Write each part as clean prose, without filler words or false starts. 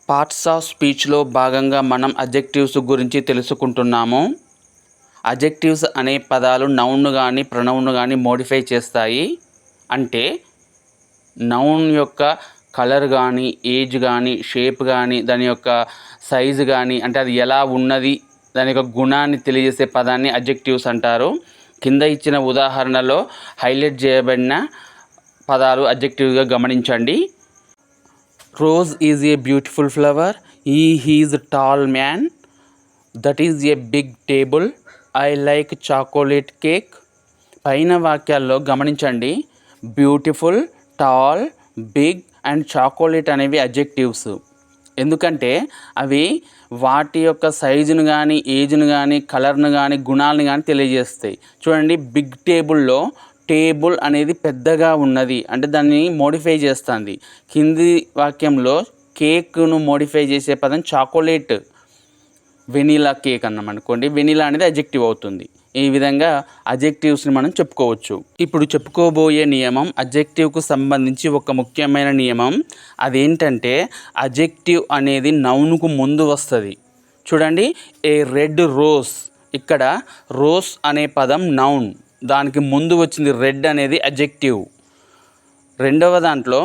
Parts of స్పీచ్లో భాగంగా మనం adjectives గురించి తెలుసుకుంటున్నాము. అడ్జెక్టివ్స్ అనే పదాలు నౌన్ కానీ ప్రొనౌన్ కానీ మోడిఫై చేస్తాయి. అంటే నౌన్ యొక్క కలర్ కానీ, ఏజ్ కానీ, షేప్ కానీ, దాని యొక్క సైజు కానీ, అంటే అది ఎలా ఉన్నది, దాని యొక్క గుణాన్ని తెలియజేసే పదాన్ని అడ్జెక్టివ్స్ అంటారు. కింద ఇచ్చిన ఉదాహరణలో హైలైట్ చేయబడిన పదాలు అడ్జెక్టివ్గా గమనించండి. Rose is a beautiful flower. He is tall man. That is a big table. I like chocolate cake. పైన వాక్యాల్లో గమనించండి, beautiful, tall, big and chocolate అనేవి అడ్జెక్టివ్స్. ఎందుకంటే అవి వాటి యొక్క సైజును కానీ, ఏజ్ను కానీ, కలర్ను కానీ, గుణాలను కానీ తెలియజేస్తాయి. చూడండి, బిగ్ టేబుల్లో టేబుల్ అనేది పెద్దగా ఉన్నది అంటే దాన్ని మోడిఫై చేస్తుంది. కింది వాక్యంలో కేక్ను మోడిఫై చేసే పదం చాకోలెట్, వెనీలా కేక్ అన్నాం అనుకోండి, వెనీలా అనేది అడ్జెక్టివ్ అవుతుంది. ఈ విధంగా అడ్జెక్టివ్స్ని మనం చెప్పుకోవచ్చు. ఇప్పుడు చెప్పుకోబోయే నియమం అడ్జెక్టివ్కు సంబంధించి ఒక ముఖ్యమైన నియమం. అదేంటంటే అడ్జెక్టివ్ అనేది నౌన్కు ముందు వస్తుంది. చూడండి, ఏ రెడ్ రోజ్. ఇక్కడ రోజ్ అనే పదం నౌన్, దానికి ముందు వచ్చింది రెడ్ అనేది అడ్జెక్టివ్. రెండవ దాంట్లో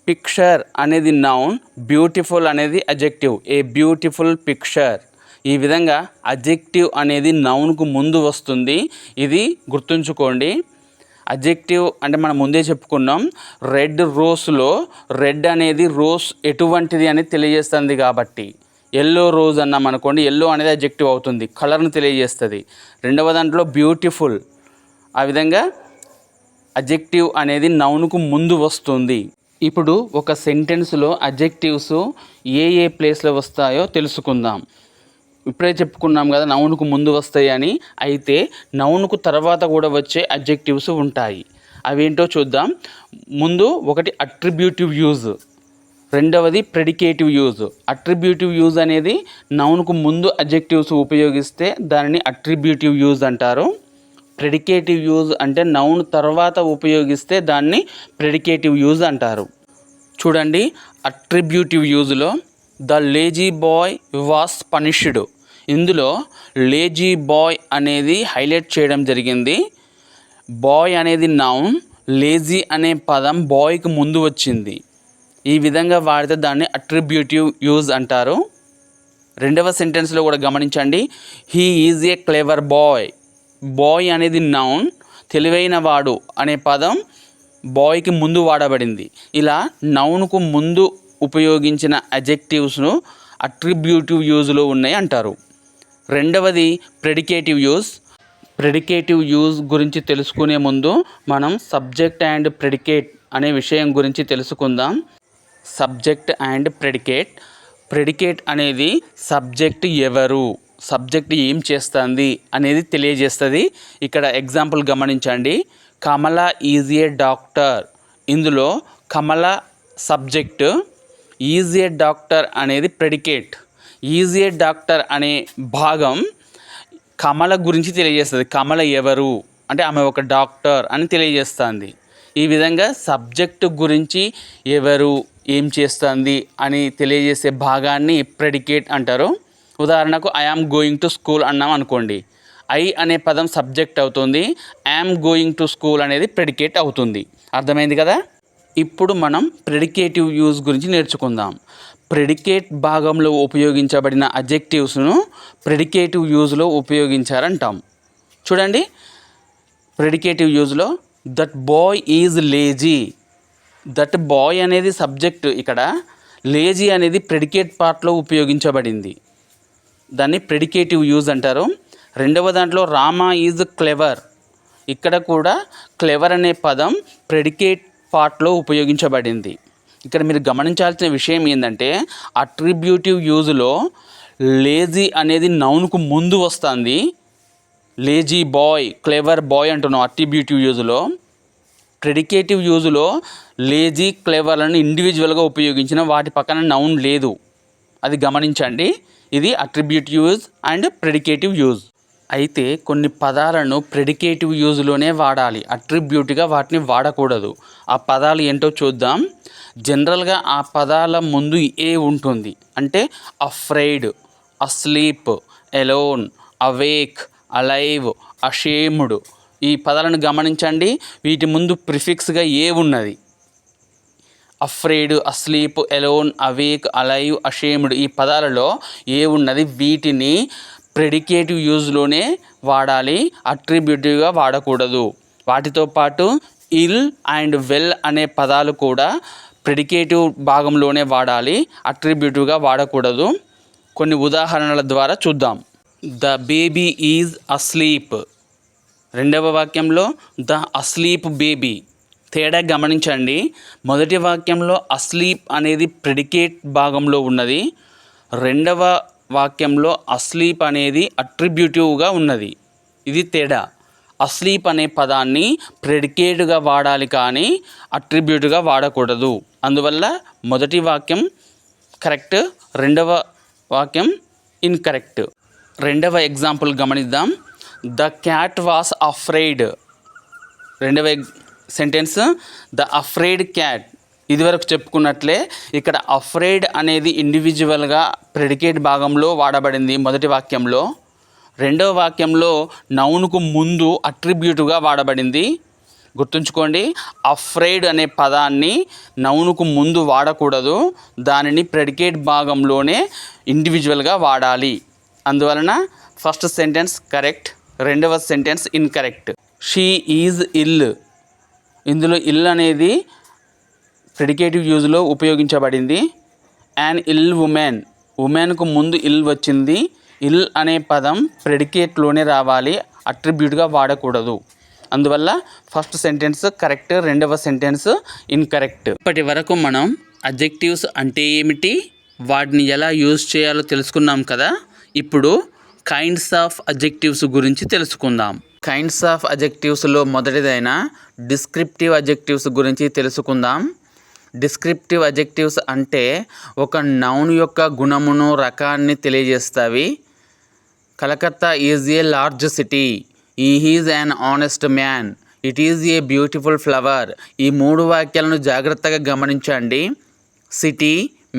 పిక్చర్ అనేది నౌన్, బ్యూటిఫుల్ అనేది అడ్జెక్టివ్. A beautiful picture. ఈ విధంగా అడ్జెక్టివ్ అనేది నౌన్కు ముందు వస్తుంది. ఇది గుర్తుంచుకోండి. అడ్జెక్టివ్ అంటే మనం ముందే చెప్పుకున్నాం, రెడ్ రోస్లో రెడ్ అనేది రోజ్ ఎటువంటిది అనేది తెలియజేస్తుంది. కాబట్టి ఎల్లో రోజ్ అన్నాం అనుకోండి, ఎల్లో అనేది అడ్జెక్టివ్ అవుతుంది, కలర్ను తెలియజేస్తుంది. రెండవ దాంట్లో బ్యూటిఫుల్. ఆ విధంగా అడ్జెక్టివ్ అనేది నౌన్కు ముందు వస్తుంది. ఇప్పుడు ఒక సెంటెన్స్లో అడ్జెక్టివ్స్ ఏ ప్లేస్లో వస్తాయో తెలుసుకుందాం. ఇప్పుడే చెప్పుకున్నాం కదా నౌన్కు ముందు వస్తాయి అని. అయితే నౌన్కు తర్వాత కూడా వచ్చే అడ్జెక్టివ్స్ ఉంటాయి. అవేంటో చూద్దాం. ముందు ఒకటి అట్రిబ్యూటివ్ యూజ్, రెండవది ప్రెడికేటివ్ యూజ్. అట్రిబ్యూటివ్ యూజ్ అనేది నౌన్కు ముందు అడ్జెక్టివ్స్ ఉపయోగిస్తే దానిని అట్రిబ్యూటివ్ యూజ్ అంటారు. ప్రెడికేటివ్ యూజ్ అంటే నౌన్ తర్వాత ఉపయోగిస్తే దాన్ని ప్రెడికేటివ్ యూజ్ అంటారు. చూడండి, అట్రిబ్యూటివ్ యూజ్లో the lazy boy was punished. ఇందులో లేజీ బాయ్ అనేది హైలైట్ చేయడం జరిగింది. బాయ్ అనేది నౌన్, లేజీ అనే పదం బాయ్కి ముందు వచ్చింది. ఈ విధంగా వాడితే దాన్ని అట్రిబ్యూటివ్ యూజ్ అంటారు. రెండవ సెంటెన్స్లో కూడా గమనించండి, he is a clever boy. Boy అనేది నౌన్, తెలివైన వాడు అనే పదం బాయ్కి ముందు వాడబడింది. ఇలా నౌన్కు ముందు ఉపయోగించిన అడ్జెక్టివ్స్ను అట్రిబ్యూటివ్ యూజ్లో ఉన్నాయి అంటారు. రెండవది ప్రెడికేటివ్ యూజ్. ప్రెడికేటివ్ యూజ్ గురించి తెలుసుకునే ముందు మనం సబ్జెక్ట్ అండ్ ప్రెడికేట్ అనే విషయం గురించి తెలుసుకుందాం. Subject and predicate. ప్రెడికేట్ అనేది సబ్జెక్ట్ ఎవరు, సబ్జెక్ట్ ఏం చేస్తుంది అనేది తెలియజేస్తుంది. ఇక్కడ ఎగ్జాంపుల్ గమనించండి, కమల ఈజ్ ఏ డాక్టర్. ఇందులో కమల సబ్జెక్టు, ఈజ్ ఏ డాక్టర్ అనేది ప్రెడికేట్. ఈజ్ ఏ డాక్టర్ అనే భాగం కమల గురించి తెలియజేస్తుంది. కమల ఎవరు అంటే ఆమె ఒక డాక్టర్ అని తెలియజేస్తుంది. ఈ విధంగా సబ్జెక్టు గురించి ఎవరు, ఏం చేస్తుంది అని తెలియజేసే భాగాన్ని ప్రెడికేట్ అంటారు. ఉదాహరణకు I am going to school అన్నాం అనుకోండి, ఐ అనే పదం సబ్జెక్ట్ అవుతుంది, యామ్ గోయింగ్ టు స్కూల్ అనేది ప్రెడికేట్ అవుతుంది. అర్థమైంది కదా. ఇప్పుడు మనం ప్రెడికేటివ్ యూజ్ గురించి నేర్చుకుందాం. ప్రెడికేట్ భాగంలో ఉపయోగించబడిన అడ్జెక్టివ్స్ను ప్రెడికేటివ్ యూజ్లో ఉపయోగించారంటాం. చూడండి, ప్రెడికేటివ్ యూజ్లో that boy is lazy. That boy అనేది సబ్జెక్టు, ఇక్కడ లేజీ అనేది ప్రెడికేట్ పార్ట్లో ఉపయోగించబడింది, దాన్ని ప్రెడికేటివ్ యూజ్ అంటారు. రెండవ దాంట్లో రామ ఈజ్ క్లెవర్. ఇక్కడ కూడా క్లెవర్ అనే పదం ప్రెడికేట్ పార్ట్లో ఉపయోగించబడింది. ఇక్కడ మీరు గమనించాల్సిన విషయం ఏంటంటే అట్రిబ్యూటివ్ యూజ్లో లేజీ అనేది నౌన్కు ముందు వస్తుంది. లేజీ బాయ్, క్లెవర్ బాయ్ అంటున్నాం అట్రిబ్యూటివ్ యూజ్లో. ప్రెడికేటివ్ యూజ్లో లేజీ, క్లెవర్లను ఇండివిజువల్గా ఉపయోగించిన వాటి పక్కన నౌన్ లేదు, అది గమనించండి. ఇది అట్రిబ్యూటివ్ యూజ్ అండ్ ప్రెడికేటివ్ యూజ్. అయితే కొన్ని పదాలను ప్రెడికేటివ్ యూజ్లోనే వాడాలి, అట్రిబ్యూట్గా వాటిని వాడకూడదు. ఆ పదాలు ఏంటో చూద్దాం. జనరల్గా ఆ పదాల ముందు ఏ ఉంటుంది అంటే afraid, asleep, alone, awake, alive, ashamed. ఈ పదాలను గమనించండి. వీటి ముందు ప్రిఫిక్స్గా ఏ ఉన్నది. Afraid, asleep, alone, awake, alive, ashamed ఈ పదాలలో ఏ ఉన్నది. వీటిని ప్రెడికేటివ్ యూజ్లోనే వాడాలి, అట్రిబ్యూటివ్గా వాడకూడదు. వాటితో పాటు ఇల్ అండ్ వెల్ అనే పదాలు కూడా ప్రెడికేటివ్ భాగంలోనే వాడాలి, అట్రిబ్యూటివ్గా వాడకూడదు. కొన్ని ఉదాహరణల ద్వారా చూద్దాం. The baby is asleep. రెండవ వాక్యంలో ద అస్లీప్ బేబీ. తేడా గమనించండి. మొదటి వాక్యంలో అస్లీప్ అనేది ప్రెడికేట్ భాగంలో ఉన్నది. రెండవ వాక్యంలో అస్లీప్ అనేది అట్రిబ్యూటివ్గా ఉన్నది. ఇది తేడా. అస్లీప్ అనే పదాన్ని ప్రెడికేట్గా వాడాలి కానీ అట్రిబ్యూట్గా వాడకూడదు. అందువల్ల మొదటి వాక్యం కరెక్ట్, రెండవ వాక్యం ఇన్కరెక్ట్. రెండవ ఎగ్జాంపుల్ గమనిద్దాం. The cat was afraid. రెండవ సెంటెన్స్ ద అఫ్రైడ్ క్యాట్. ఇదివరకు చెప్పుకున్నట్లే ఇక్కడ అఫ్రైడ్ అనేది ఇండివిజువల్గా ప్రెడికేట్ భాగంలో వాడబడింది మొదటి వాక్యంలో. రెండవ వాక్యంలో నౌన్కు ముందు అట్రిబ్యూట్గా వాడబడింది. గుర్తుంచుకోండి, అఫ్రైడ్ అనే పదాన్ని నౌన్కు ముందు వాడకూడదు, దానిని ప్రెడికేట్ భాగంలోనే ఇండివిజువల్గా వాడాలి. అందువలన ఫస్ట్ సెంటెన్స్ కరెక్ట్, రెండవ sentence incorrect. She is ill. ఇందులో ఇల్ అనేది ప్రెడికేటివ్ యూజ్లో ఉపయోగించబడింది. An ill women. ఉమెన్కు ముందు ఇల్ వచ్చింది. ఇల్ అనే పదం ప్రెడికేట్లోనే రావాలి, అట్రిబ్యూట్గా వాడకూడదు. అందువల్ల ఫస్ట్ సెంటెన్స్ కరెక్ట్, రెండవ సెంటెన్స్ ఇన్కరెక్ట్. ఇప్పటి వరకు మనం అడ్జెక్టివ్స్ అంటే ఏమిటి, వాటిని ఎలా యూజ్ చేయాలో తెలుసుకున్నాం కదా. ఇప్పుడు కైండ్స్ ఆఫ్ అడ్జెక్టివ్స్ గురించి తెలుసుకుందాం. కైండ్స్ ఆఫ్ అడ్జెక్టివ్స్లో మొదటిదైన డిస్క్రిప్టివ్ అడ్జెక్టివ్స్ గురించి తెలుసుకుందాం. డిస్క్రిప్టివ్ అడ్జెక్టివ్స్ అంటే ఒక నౌన్ యొక్క గుణమును, రకాన్ని తెలియజేస్తాయి. Calcutta is a large city. He is an honest man. It is a beautiful flower. ఈ మూడు వాక్యాలను జాగ్రత్తగా గమనించండి. సిటీ,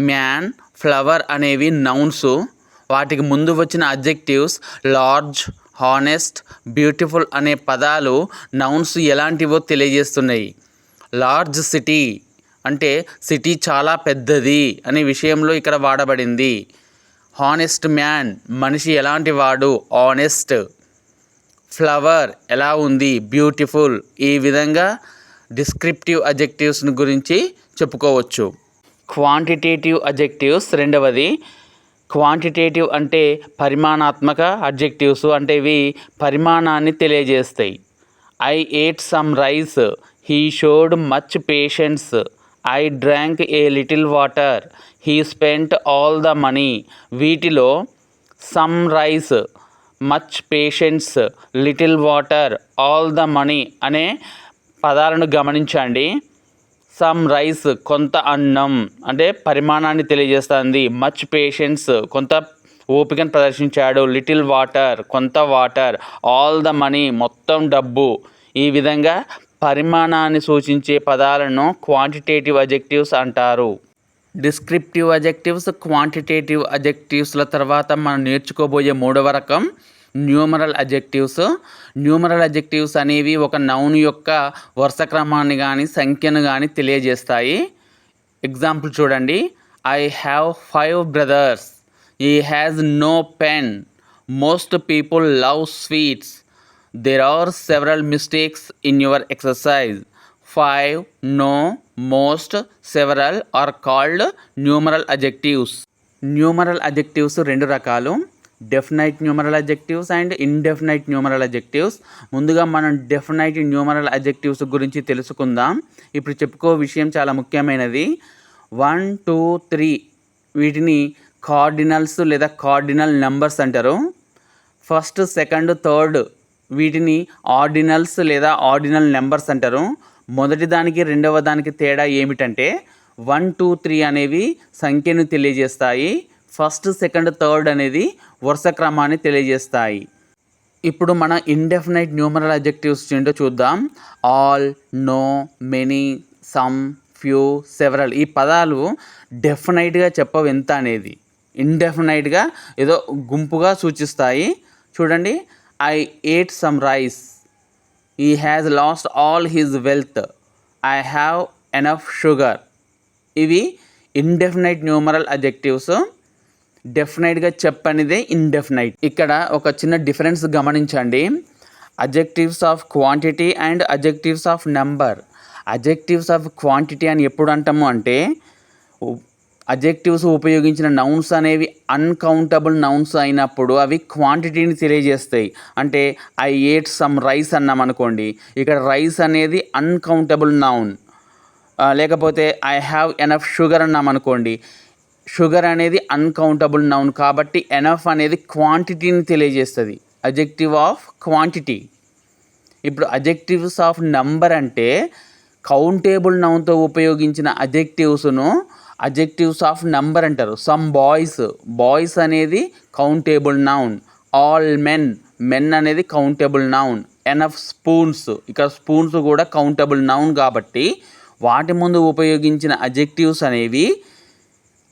మ్యాన్, ఫ్లవర్ అనేవి నౌన్స్. వాటికి ముందు వచ్చిన అడ్జెక్టివ్స్ లార్జ్, హానెస్ట్, బ్యూటిఫుల్ అనే పదాలు నౌన్స్ ఎలాంటివో తెలియజేస్తున్నాయి. లార్జ్ సిటీ అంటే సిటీ చాలా పెద్దది అనే విషయంలో ఇక్కడ వాడబడింది. హానెస్ట్ మ్యాన్ మనిషి ఎలాంటి వాడు, ఆనెస్ట్. ఫ్లవర్ ఎలా ఉంది, బ్యూటిఫుల్. ఈ విధంగా డిస్క్రిప్టివ్ అడ్జెక్టివ్స్ గురించి చెప్పుకోవచ్చు. క్వాంటిటేటివ్ అడ్జెక్టివ్స్ రెండవది. క్వాంటిటేటివ్ అంటే పరిమాణాత్మక అడ్జెక్టివ్స్, అంటే ఇవి పరిమాణాన్ని తెలియజేస్తాయి. I ate some rice. He showed much patience. I drank a little water. He spent all the money. వీటిలో some rice, much patience, little water, all the money అనే పదాలను గమనించండి. సమ్ రైస్ కొంత అన్నం అంటే పరిమాణాన్ని తెలియజేస్తుంది. మచ్ పేషెన్స్ కొంత ఓపికను ప్రదర్శించాడు. లిటిల్ వాటర్ కొంత వాటర్. ఆల్ ద మనీ మొత్తం డబ్బు. ఈ విధంగా పరిమాణాన్ని సూచించే పదాలను క్వాంటిటేటివ్ అడ్జెక్టివ్స్ అంటారు. డిస్క్రిప్టివ్ అడ్జెక్టివ్స్, క్వాంటిటేటివ్ అడ్జెక్టివ్స్ల తర్వాత మనం నేర్చుకోబోయే మూడవ రకం న్యూమరల్ అడ్జెక్టివ్స్. న్యూమరల్ అడ్జెక్టివ్స్ అనేవి ఒక నౌన్ యొక్క వరుస క్రమాన్ని కానీ సంఖ్యను కానీ తెలియజేస్తాయి. ఎగ్జాంపుల్ చూడండి. I have 5 brothers. He has no pen. Most people love sweets. There are several mistakes in your exercise. 5, no, most, several are called numeral adjectives. Numeral adjectives రెండు రకాలు. Definite numeral adjectives and indefinite numeral adjectives. ముందుగా మనం definite numeral adjectives గురించి తెలుసుకుందాం. ఇప్పుడు చెప్పుకో విషయం చాలా ముఖ్యమైనది. 1, 2, 3 వీటిని కార్డినల్స్ లేదా కార్డినల్ నెంబర్స్ అంటారు. ఫస్ట్, సెకండ్, థర్డ్ వీటిని ఆర్డినల్స్ లేదా ఆర్డినల్ నెంబర్స్ అంటారు. మొదటి దానికి రెండవ దానికి తేడా ఏమిటంటే 1, 2, 3 అనేవి సంఖ్యను తెలియజేస్తాయి. ఫస్ట్, సెకండ్, థర్డ్ అనేది వరుస క్రమాన్ని తెలియజేస్తాయి. ఇప్పుడు మన ఇండెఫినైట్ న్యూమరల్ అడ్జెక్టివ్స్ ఏంటో చూద్దాం. All, no, many, some, few, several. ఈ పదాలు డెఫినైట్గా చెప్పవు ఎంత అనేది. ఇండెఫినైట్గా ఏదో గుంపుగా సూచిస్తాయి. చూడండి, I ate some rice, he has last all his wealth, I have enough sugar. ఇవి ఇండెఫినైట్ న్యూమరల్ అడ్జెక్టివ్స్. డెఫినైట్గా చెప్పనిదే ఇండెఫినైట్. ఇక్కడ ఒక చిన్న డిఫరెన్స్ గమనించండి. Adjectives of quantity and adjectives of number. Adjectives of quantity అని ఎప్పుడు అంటాము అంటే, అడ్జెక్టివ్స్ ఉపయోగించిన నౌన్స్ అనేవి అన్కౌంటబుల్ నౌన్స్ అయినప్పుడు అవి క్వాంటిటీని తెలియజేస్తాయి. అంటే ఐ ఏట్ సమ్ రైస్ అన్నాం అనుకోండి, ఇక్కడ రైస్ అనేది అన్కౌంటబుల్ నౌన్. లేకపోతే ఐ హ్యావ్ ఎనఫ్ షుగర్ అన్నాం అనుకోండి, షుగర్ అనేది అన్కౌంటబుల్ నౌన్ కాబట్టి ఎనఫ్ అనేది క్వాంటిటీని తెలియజేస్తుంది. Adjective of quantity. ఇప్పుడు అడ్జెక్టివ్స్ ఆఫ్ నంబర్ అంటే కౌంటేబుల్ నౌన్తో ఉపయోగించిన అడ్జెక్టివ్స్ను అడ్జెక్టివ్స్ ఆఫ్ నంబర్ అంటారు. సమ్ బాయ్స్, బాయ్స్ అనేది కౌంటేబుల్ నౌన్. ఆల్ మెన్, మెన్ అనేది కౌంటబుల్ నౌన్. ఎనఫ్ స్పూన్స్, ఇక్కడ స్పూన్స్ కూడా కౌంటబుల్ నౌన్ కాబట్టి వాటి ముందు ఉపయోగించిన అడ్జెక్టివ్స్ అనేవి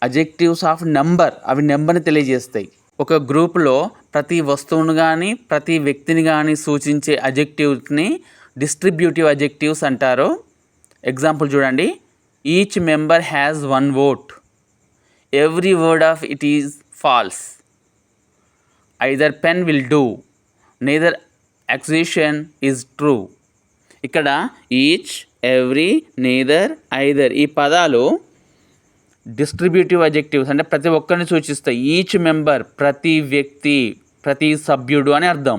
అడ్జెక్టివ్స్ ఆఫ్ నెంబర్. అవి నెంబర్ని తెలియజేస్తాయి. ఒక గ్రూప్లో ప్రతి వస్తువును కానీ ప్రతి వ్యక్తిని కానీ సూచించే అడ్జెక్టివ్స్ని డిస్ట్రిబ్యూటివ్ అడ్జెక్టివ్స్ అంటారు. ఎగ్జాంపుల్ చూడండి, each member has one vote, every word of it is false, either pen will do, neither accusation is true. ఇక్కడ ఈచ్, ఎవ్రీ, నేదర్, ఐదర్ ఈ పదాలు డిస్ట్రిబ్యూటివ్ అడ్జెక్టివ్స్, అంటే ప్రతి ఒక్కరిని సూచిస్తాయి. ఈచ్ మెంబర్ ప్రతి వ్యక్తి, ప్రతి సభ్యుడు అని అర్థం.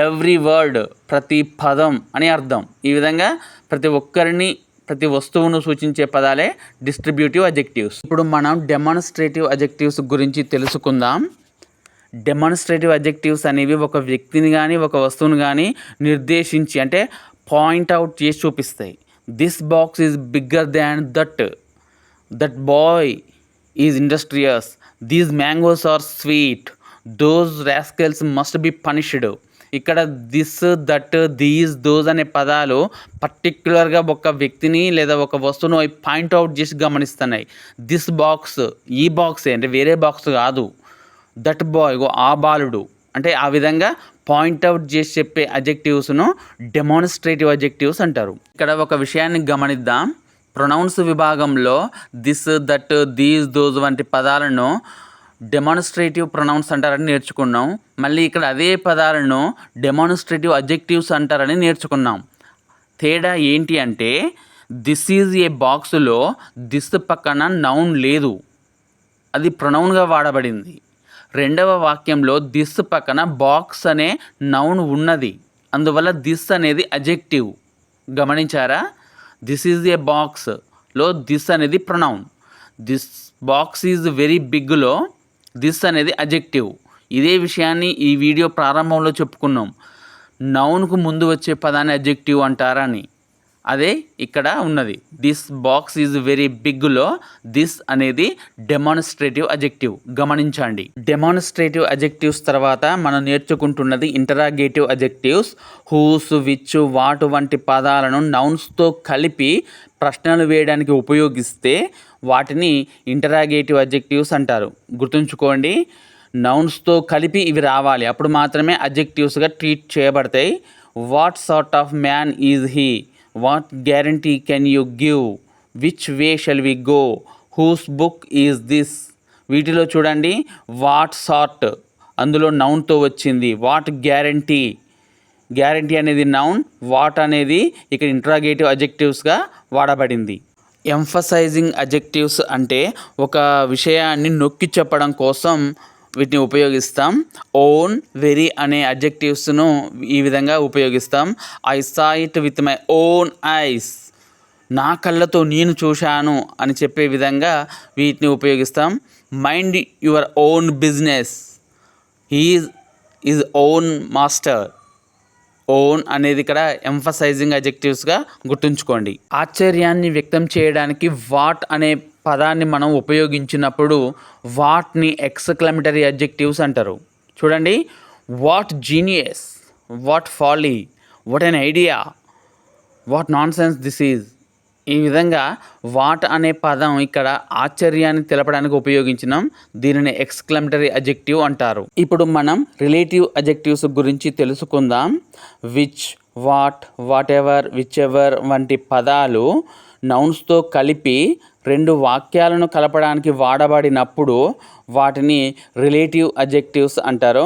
ఎవ్రీ వర్డ్ ప్రతి పదం అని అర్థం. ఈ విధంగా ప్రతి ఒక్కరిని ప్రతి వస్తువును సూచించే పదాలే డిస్ట్రిబ్యూటివ్ అడ్జెక్టివ్స్. ఇప్పుడు మనం డెమాన్స్ట్రేటివ్ అడ్జెక్టివ్స్ గురించి తెలుసుకుందాం. డెమాన్స్ట్రేటివ్ అడ్జెక్టివ్స్ అనేవి ఒక వ్యక్తిని కానీ ఒక వస్తువుని కానీ నిర్దేశించి అంటే పాయింట్అవుట్ చేసి చూపిస్తాయి. This box is bigger than that, that boy is industrious, these mangoes are sweet, those rascals must be punished. ఇక్కడ దిస్, దట్, దీస్, దోస్ అనే పదాలు పర్టిక్యులర్గా ఒక వ్యక్తిని లేదా ఒక వస్తువును పాయింట్అవుట్ చేసి గమనిస్తున్నాయి. దిస్ బాక్స్, ఈ బాక్సే అంటే వేరే బాక్స్ కాదు. దట్ బాయ్, ఆ బాలుడు, అంటే ఆ విధంగా పాయింట్అవుట్ చేసి చెప్పే అడ్జెక్టివ్స్ను డెమాన్స్ట్రేటివ్ అడ్జెక్టివ్స్ అంటారు. ఇక్కడ ఒక విషయాన్ని గమనిద్దాం. ప్రొనౌన్స్ విభాగంలో దిస్, దట్, దీస్, దోస్ వంటి పదాలను డెమాన్స్ట్రేటివ్ ప్రొనౌన్స్ అంటారని నేర్చుకున్నాం. మళ్ళీ ఇక్కడ అదే పదాలను డెమాన్స్ట్రేటివ్ అడ్జెక్టివ్స్ అంటారని నేర్చుకున్నాం. తేడా ఏంటి అంటే, దిస్ ఈజ్ ఏ బాక్స్లో దిస్ పక్కన నౌన్ లేదు, అది ప్రొనౌన్గా వాడబడింది. రెండవ వాక్యంలో దిస్ పక్కన బాక్స్ అనే నౌన్ ఉన్నది, అందువల్ల దిస్ అనేది అడ్జెక్టివ్. గమనించారా? దిస్ ఈజ్ ఏ బాక్స్లో దిస్ అనేది pronoun. This box is very బిగ్లో దిస్ అనేది అడ్జెక్టివ్. ఇదే విషయాన్ని ఈ వీడియో ప్రారంభంలో చెప్పుకున్నాం. నౌన్కు ముందు వచ్చే పదాన్ని అడ్జెక్టివ్ అంటారని. అదే ఇక్కడ ఉన్నది. దిస్ బాక్స్ ఈజ్ వెరీ బిగ్లో దిస్ అనేది డెమాన్స్ట్రేటివ్ అడ్జెక్టివ్. గమనించండి. డెమాన్స్ట్రేటివ్ అడ్జెక్టివ్స్ తర్వాత మనం నేర్చుకుంటున్నది interrogative adjectives. Whose, which, what వంటి పదాలను నౌన్స్తో కలిపి ప్రశ్నలు వేయడానికి ఉపయోగిస్తే వాటిని ఇంటరాగేటివ్ అడ్జెక్టివ్స్ అంటారు. గుర్తుంచుకోండి, నౌన్స్తో కలిపి ఇవి రావాలి, అప్పుడు మాత్రమే అడ్జెక్టివ్స్గా ట్రీట్ చేయబడతాయి. What sort of man is he, what guarantee can you give, which way shall we go, whose book is this. వీటిలో చూడండి, వాట్ సార్ట్ అందులో నౌన్తో వచ్చింది. వాట్ గ్యారంటీ, గ్యారంటీ అనేది నౌన్, వాట్ అనేది ఇక్కడ ఇంటరాగేటివ్ అడ్జెక్టివ్స్గా వాడబడింది. ఎంఫసైజింగ్ అడ్జెక్టివ్స్ అంటే ఒక విషయాన్ని నొక్కి చెప్పడం కోసం వీటిని ఉపయోగిస్తాం. ఓన్, వెరీ అనే అడ్జెక్టివ్స్ను ఈ విధంగా ఉపయోగిస్తాం. I saw it with my own eyes, నా కళ్ళతో నేను చూశాను అని చెప్పే విధంగా వీటిని ఉపయోగిస్తాం. Mind your own business, he is own master. Own అనేది ఇక్కడ ఎంఫసైజింగ్ అడ్జెక్టివ్స్గా గుర్తుంచుకోండి. ఆశ్చర్యాన్ని వ్యక్తం చేయడానికి వాట్ అనే పదాన్ని మనం ఉపయోగించినప్పుడు వాట్ని ఎక్స్క్లమేటరీ అడ్జెక్టివ్స్ అంటారు. చూడండి, what genius, what folly, what an idea, what non sense this is. ఈ విధంగా వాట్ అనే పదం ఇక్కడ ఆశ్చర్యాన్ని తెలపడానికి ఉపయోగించినాం. దీనిని ఎక్స్క్లమేటరీ అడ్జెక్టివ్ అంటారు. ఇప్పుడు మనం రిలేటివ్ అడ్జెక్టివ్స్ గురించి తెలుసుకుందాం. Which, what, whatever, whichever వంటి పదాలు నౌన్స్తో కలిపి రెండు వాక్యాలను కలపడానికి వాడబడినప్పుడు వాటిని రిలేటివ్ అడ్జెక్టివ్స్ అంటారు.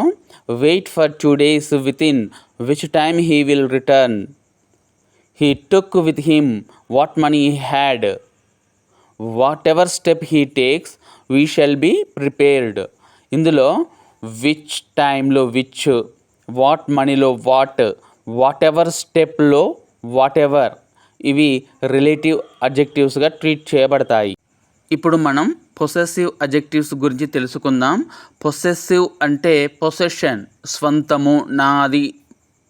Wait for 2 days within which time he will return. He took with him what money he had. Whatever step he takes, we shall be prepared. ఇందులో విచ్ టైంలో విచ్, వాట్ మనీలో వాట్, వాట్ ఎవర్ స్టెప్లో what ever, ఇవి relative అడ్జెక్టివ్స్గా treat చేయబడతాయి. ఇప్పుడు మనం possessive adjectives గురించి తెలుసుకుందాం. పొసెసివ్ అంటే పొసెషన్, స్వంతము, నాది,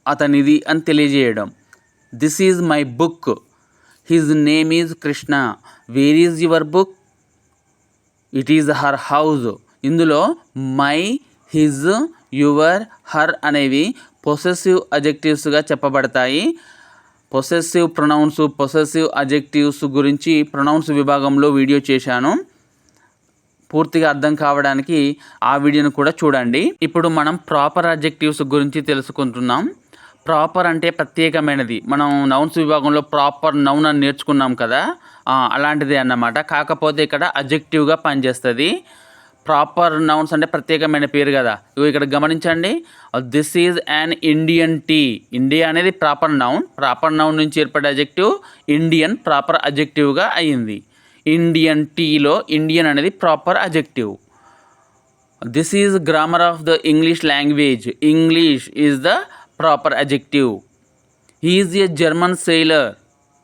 అతనిది అని తెలియజేయడం. This is my book, his name is Krishna, where is your book, it is her house. ఇందులో మై, హిజ్, యువర్, హర్ అనేవి పొసెసివ్ అడ్జెక్టివ్స్గా చెప్పబడతాయి. పొసెసివ్ ప్రొనౌన్స్, పొసెసివ్ అడ్జెక్టివ్స్ గురించి ప్రొనౌన్స్ విభాగంలో వీడియో చేశాను. పూర్తిగా అర్థం కావడానికి ఆ వీడియోను కూడా చూడండి. ఇప్పుడు మనం ప్రాపర్ అడ్జెక్టివ్స్ గురించి తెలుసుకుంటున్నాం. ప్రాపర్ అంటే ప్రత్యేకమైనది. మనం నౌన్స్ విభాగంలో ప్రాపర్ నౌన్ అని నేర్చుకున్నాం కదా, అలాంటిది అన్నమాట. కాకపోతే ఇక్కడ అడ్జెక్టివ్గా పనిచేస్తుంది. ప్రాపర్ నౌన్స్ అంటే ప్రత్యేకమైన పేరు కదా. ఇక్కడ గమనించండి, this is an Indian tea. India అనేది ప్రాపర్ నౌన్. ప్రాపర్ నౌన్ నుంచి ఏర్పడే అడ్జెక్టివ్ ఇండియన్ ప్రాపర్ అడ్జెక్టివ్గా అయ్యింది. ఇండియన్ టీలో ఇండియన్ అనేది proper adjective. This is grammar of the English language. English is the proper adjective. He is a German sailor.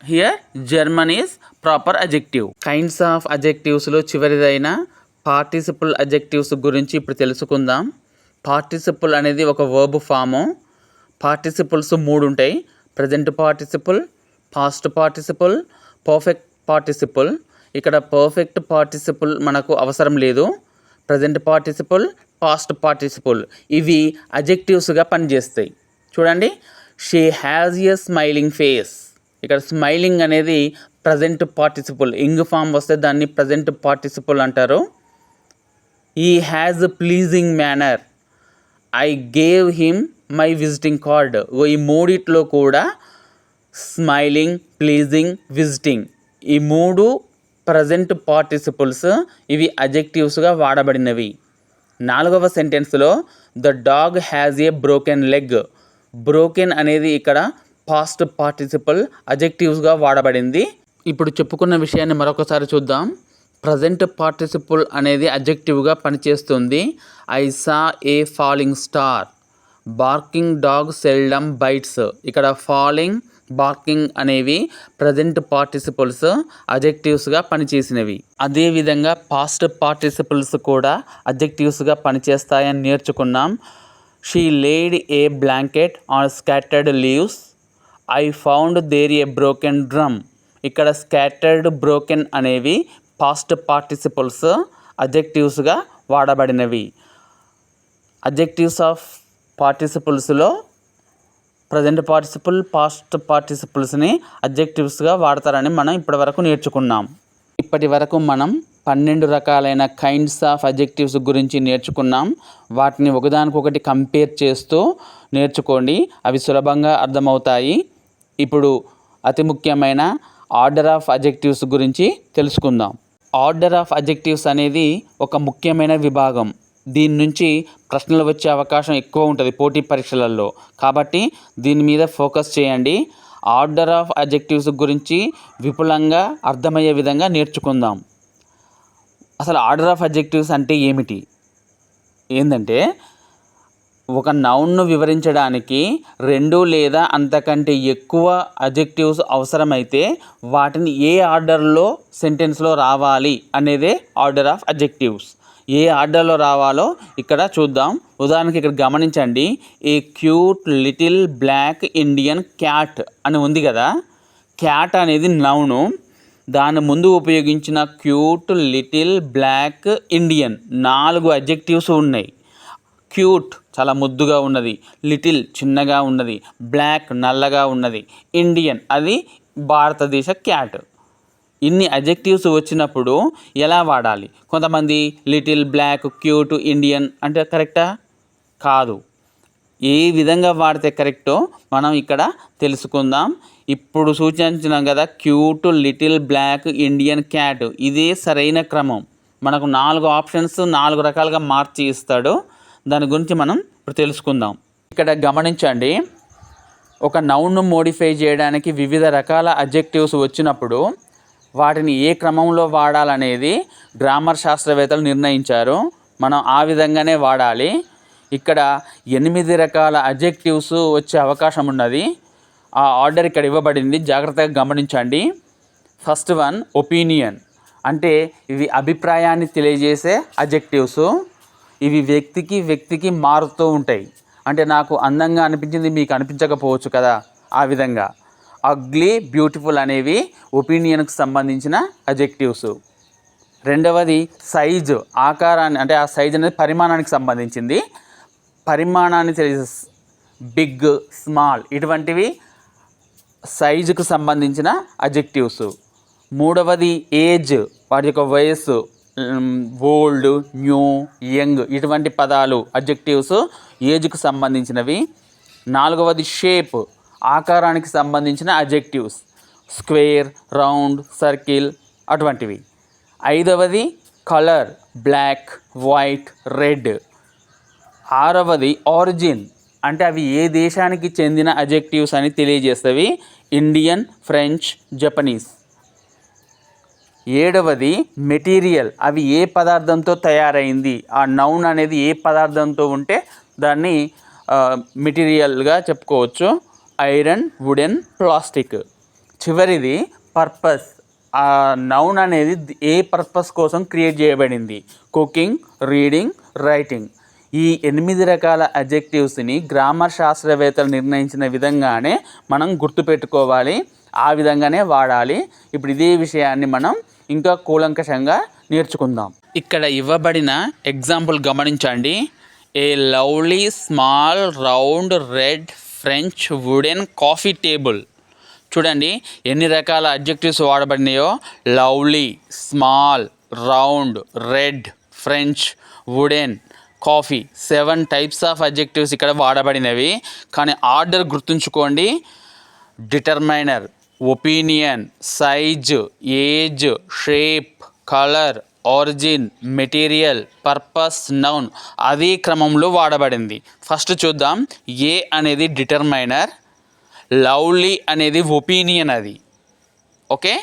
Here German is proper adjective. Kinds of adjectives లో చివరిదైన participle adjectives గురించి ఇప్పుడు తెలుసుకుందాం. Participle అనేది ఒక verb form. Participles 3 ఉంటాయి. Present participle, past participle, perfect participle. ఇక్కడ perfect participle మనకు అవసరం లేదు. ప్రజెంట్ పార్టిసిపుల్, పాస్ట్ పార్టిసిపుల్ ఇవి అడ్జెక్టివ్స్గా పనిచేస్తాయి. చూడండి, she has a smiling face. ఇక్కడ స్మైలింగ్ అనేది ప్రజెంట్ పార్టిసిపుల్. ఇంగ్ ఫామ్ వస్తే దాన్ని ప్రజెంట్ పార్టిసిపుల్ అంటారు. ఈ has pleasing manner. I gave him my visiting card. ఈ మూడిట్లో కూడా స్మైలింగ్, ప్లీజింగ్, విజిటింగ్ ఈ 3 ప్రజెంట్ పార్టిసిపుల్స్. ఇవి అడ్జెక్టివ్స్గా వాడబడినవి. 4వ సెంటెన్స్లో the dog has a broken leg. Broken అనేది ఇక్కడ పాస్ట్ పార్టిసిపుల్ అడ్జెక్టివ్స్గా వాడబడింది. ఇప్పుడు చెప్పుకున్న విషయాన్ని మరొకసారి చూద్దాం. ప్రజెంట్ పార్టిసిపుల్ అనేది అడ్జెక్టివ్గా పనిచేస్తుంది. I saw a falling star. Barking dog seldom bites. ఇక్కడ ఫాలింగ్, బార్కింగ్ అనేవి ప్రజెంట్ పార్టిసిపుల్స్ అడ్జెక్టివ్స్గా పనిచేసినవి. అదేవిధంగా పాస్ట్ పార్టిసిపుల్స్ కూడా అడ్జెక్టివ్స్గా పనిచేస్తాయని నేర్చుకున్నాం. She laid a blanket on scattered leaves. I found there a broken drum. ఇక్కడ స్కాటర్డ్, బ్రోకెన్ అనేవి పాస్ట్ పార్టిసిపుల్స్ అడ్జెక్టివ్స్గా వాడబడినవి. అడ్జెక్టివ్స్ ఆఫ్ పార్టిసిపుల్స్లో ప్రజెంట్ పార్టిసిపుల్, పాస్ట్ పార్టిసిపుల్స్ని అడ్జెక్టివ్స్గా వాడతారని మనం ఇప్పటివరకు నేర్చుకున్నాం. ఇప్పటి వరకు మనం 12 రకాలైన కైండ్స్ ఆఫ్ అడ్జెక్టివ్స్ గురించి నేర్చుకున్నాం. వాటిని ఒకదానికొకటి కంపేర్ చేస్తూ నేర్చుకోండి, అవి సులభంగా అర్థమవుతాయి. ఇప్పుడు అతి ముఖ్యమైన ఆర్డర్ ఆఫ్ అడ్జెక్టివ్స్ గురించి తెలుసుకుందాం. ఆర్డర్ ఆఫ్ అడ్జెక్టివ్స్ అనేది ఒక ముఖ్యమైన విభాగం. దీని నుంచి ప్రశ్నలు వచ్చే అవకాశం ఎక్కువ ఉంటుంది పోటీ పరీక్షలలో. కాబట్టి దీని మీద ఫోకస్ చేయండి. ఆర్డర్ ఆఫ్ అడ్జెక్టివ్స్ గురించి విపులంగా అర్థమయ్యే విధంగా నేర్చుకుందాం. అసలు ఆర్డర్ ఆఫ్ అడ్జెక్టివ్స్ అంటే ఏమిటి? ఏంటంటే ఒక నౌన్ను వివరించడానికి 2 లేదా అంతకంటే ఎక్కువ అడ్జెక్టివ్స్ అవసరమైతే వాటిని ఏ ఆర్డర్లో సెంటెన్స్లో రావాలి అనేదే ఆర్డర్ ఆఫ్ అడ్జెక్టివ్స్. ఏ ఆర్డర్లో రావాలో ఇక్కడ చూద్దాం. ఉదాహరణకి ఇక్కడ గమనించండి, a cute little black Indian cat అని ఉంది కదా. క్యాట్ అనేది నౌను, దాని ముందు ఉపయోగించిన cute, little, black, Indian 4 adjectives ఉన్నాయి. క్యూట్ చాలా ముద్దుగా ఉన్నది, లిటిల్ చిన్నగా ఉన్నది, బ్లాక్ నల్లగా ఉన్నది, ఇండియన్ అది భారతదేశ క్యాట్. ఇన్ని అడ్జెక్టివ్స్ వచ్చినప్పుడు ఎలా వాడాలి? కొంతమంది లిటిల్, బ్లాక్, క్యూట్, ఇండియన్ అంటే కరెక్టా? కాదు. ఏ విధంగా వాడితే కరెక్టో మనం ఇక్కడ తెలుసుకుందాం. ఇప్పుడు సూచించినాం కదా, cute, little, black, Indian, cat, ఇదే సరైన క్రమం. మనకు 4 ఆప్షన్స్ 4 రకాలుగా మార్చి ఇస్తాడు. దాని గురించి మనం ఇప్పుడు తెలుసుకుందాం. ఇక్కడ గమనించండి, ఒక నౌన్ను మోడిఫై చేయడానికి వివిధ రకాల అడ్జెక్టివ్స్ వచ్చినప్పుడు వాటిని ఏ క్రమంలో వాడాలనేది గ్రామర్ శాస్త్రవేత్తలు నిర్ణయించారు. మనం ఆ విధంగానే వాడాలి. ఇక్కడ 8 రకాల అడ్జెక్టివ్స్ వచ్చే అవకాశం ఉన్నది. ఆ ఆర్డర్ ఇక్కడ ఇవ్వబడింది, జాగ్రత్తగా గమనించండి. ఫస్ట్ వన్ ఒపీనియన్, అంటే ఇవి అభిప్రాయాన్ని తెలియజేసే అడ్జెక్టివ్స్. ఇవి వ్యక్తికి మారుతూ ఉంటాయి. అంటే నాకు అందంగా అనిపించింది మీకు అనిపించకపోవచ్చు కదా, ఆ విధంగా. అగ్లీ, బ్యూటిఫుల్ అనేవి ఒపీనియన్కి సంబంధించిన అడ్జెక్టివ్స్. రెండవది సైజు, ఆకారాన్ని, అంటే ఆ సైజ్ అనేది పరిమాణానికి సంబంధించింది. పరిమాణాన్ని తెలియజే బిగ్, స్మాల్, ఇటువంటివి సైజుకు సంబంధించిన అడ్జెక్టివ్స్. మూడవది ఏజ్, వాటి యొక్క వయస్సు, ఓల్డ్, న్యూ, యంగ్, ఇటువంటి పదాలు అడ్జెక్టివ్స్ ఏజ్కు సంబంధించినవి. నాలుగవది షేప్, ఆకారానికి సంబంధించిన అడ్జెక్టివ్స్, స్క్వేర్, రౌండ్, సర్కిల్, అటువంటివి. ఐదవది కలర్, బ్లాక్, వైట్, రెడ్. ఆరవది ఆరిజిన్, అంటే అవి ఏ దేశానికి చెందిన అడ్జెక్టివ్స్ అని తెలియజేస్తవి, ఇండియన్, ఫ్రెంచ్, జపనీస్. ఏడవది మెటీరియల్, అవి ఏ పదార్థంతో తయారైంది, ఆ నౌన్ అనేది ఏ పదార్థంతో ఉంటే దాన్ని మెటీరియల్గా చెప్పుకోవచ్చు, ఐరన్, వుడెన్, ప్లాస్టిక్. చివరిది పర్పస్, ఆ నౌన్ అనేది ఏ పర్పస్ కోసం క్రియేట్ చేయబడింది, కుకింగ్, రీడింగ్, రైటింగ్. ఈ 8 రకాల అడ్జెక్టివ్స్ని గ్రామర్ శాస్త్రవేత్తలు నిర్ణయించిన విధంగానే మనం గుర్తుపెట్టుకోవాలి, ఆ విధంగానే వాడాలి. ఇప్పుడు ఇదే విషయాన్ని మనం ఇంకా కూలంకషంగా నేర్చుకుందాం. ఇక్కడ ఇవ్వబడిన ఎగ్జాంపుల్ గమనించండి. A lovely small round red French wooden coffee table. చూడండి ఎన్ని రకాల అడ్జెక్టివ్స్ వాడబడినాయో. Lovely, small, round, red, French, wooden, coffee. 7 types of adjectives ఇక్కడ వాడబడినవి. కానీ ఆర్డర్ గుర్తుంచుకోండి. Determiner, opinion, size, age, shape, colour, origin, material, purpose, noun అదే క్రమంలో వాడబడింది. ఫస్ట్ చూద్దాం. ఏ అనేది డిటర్మైనర్, లవ్లీ అనేది ఒపీనియన్, అది ఓకే.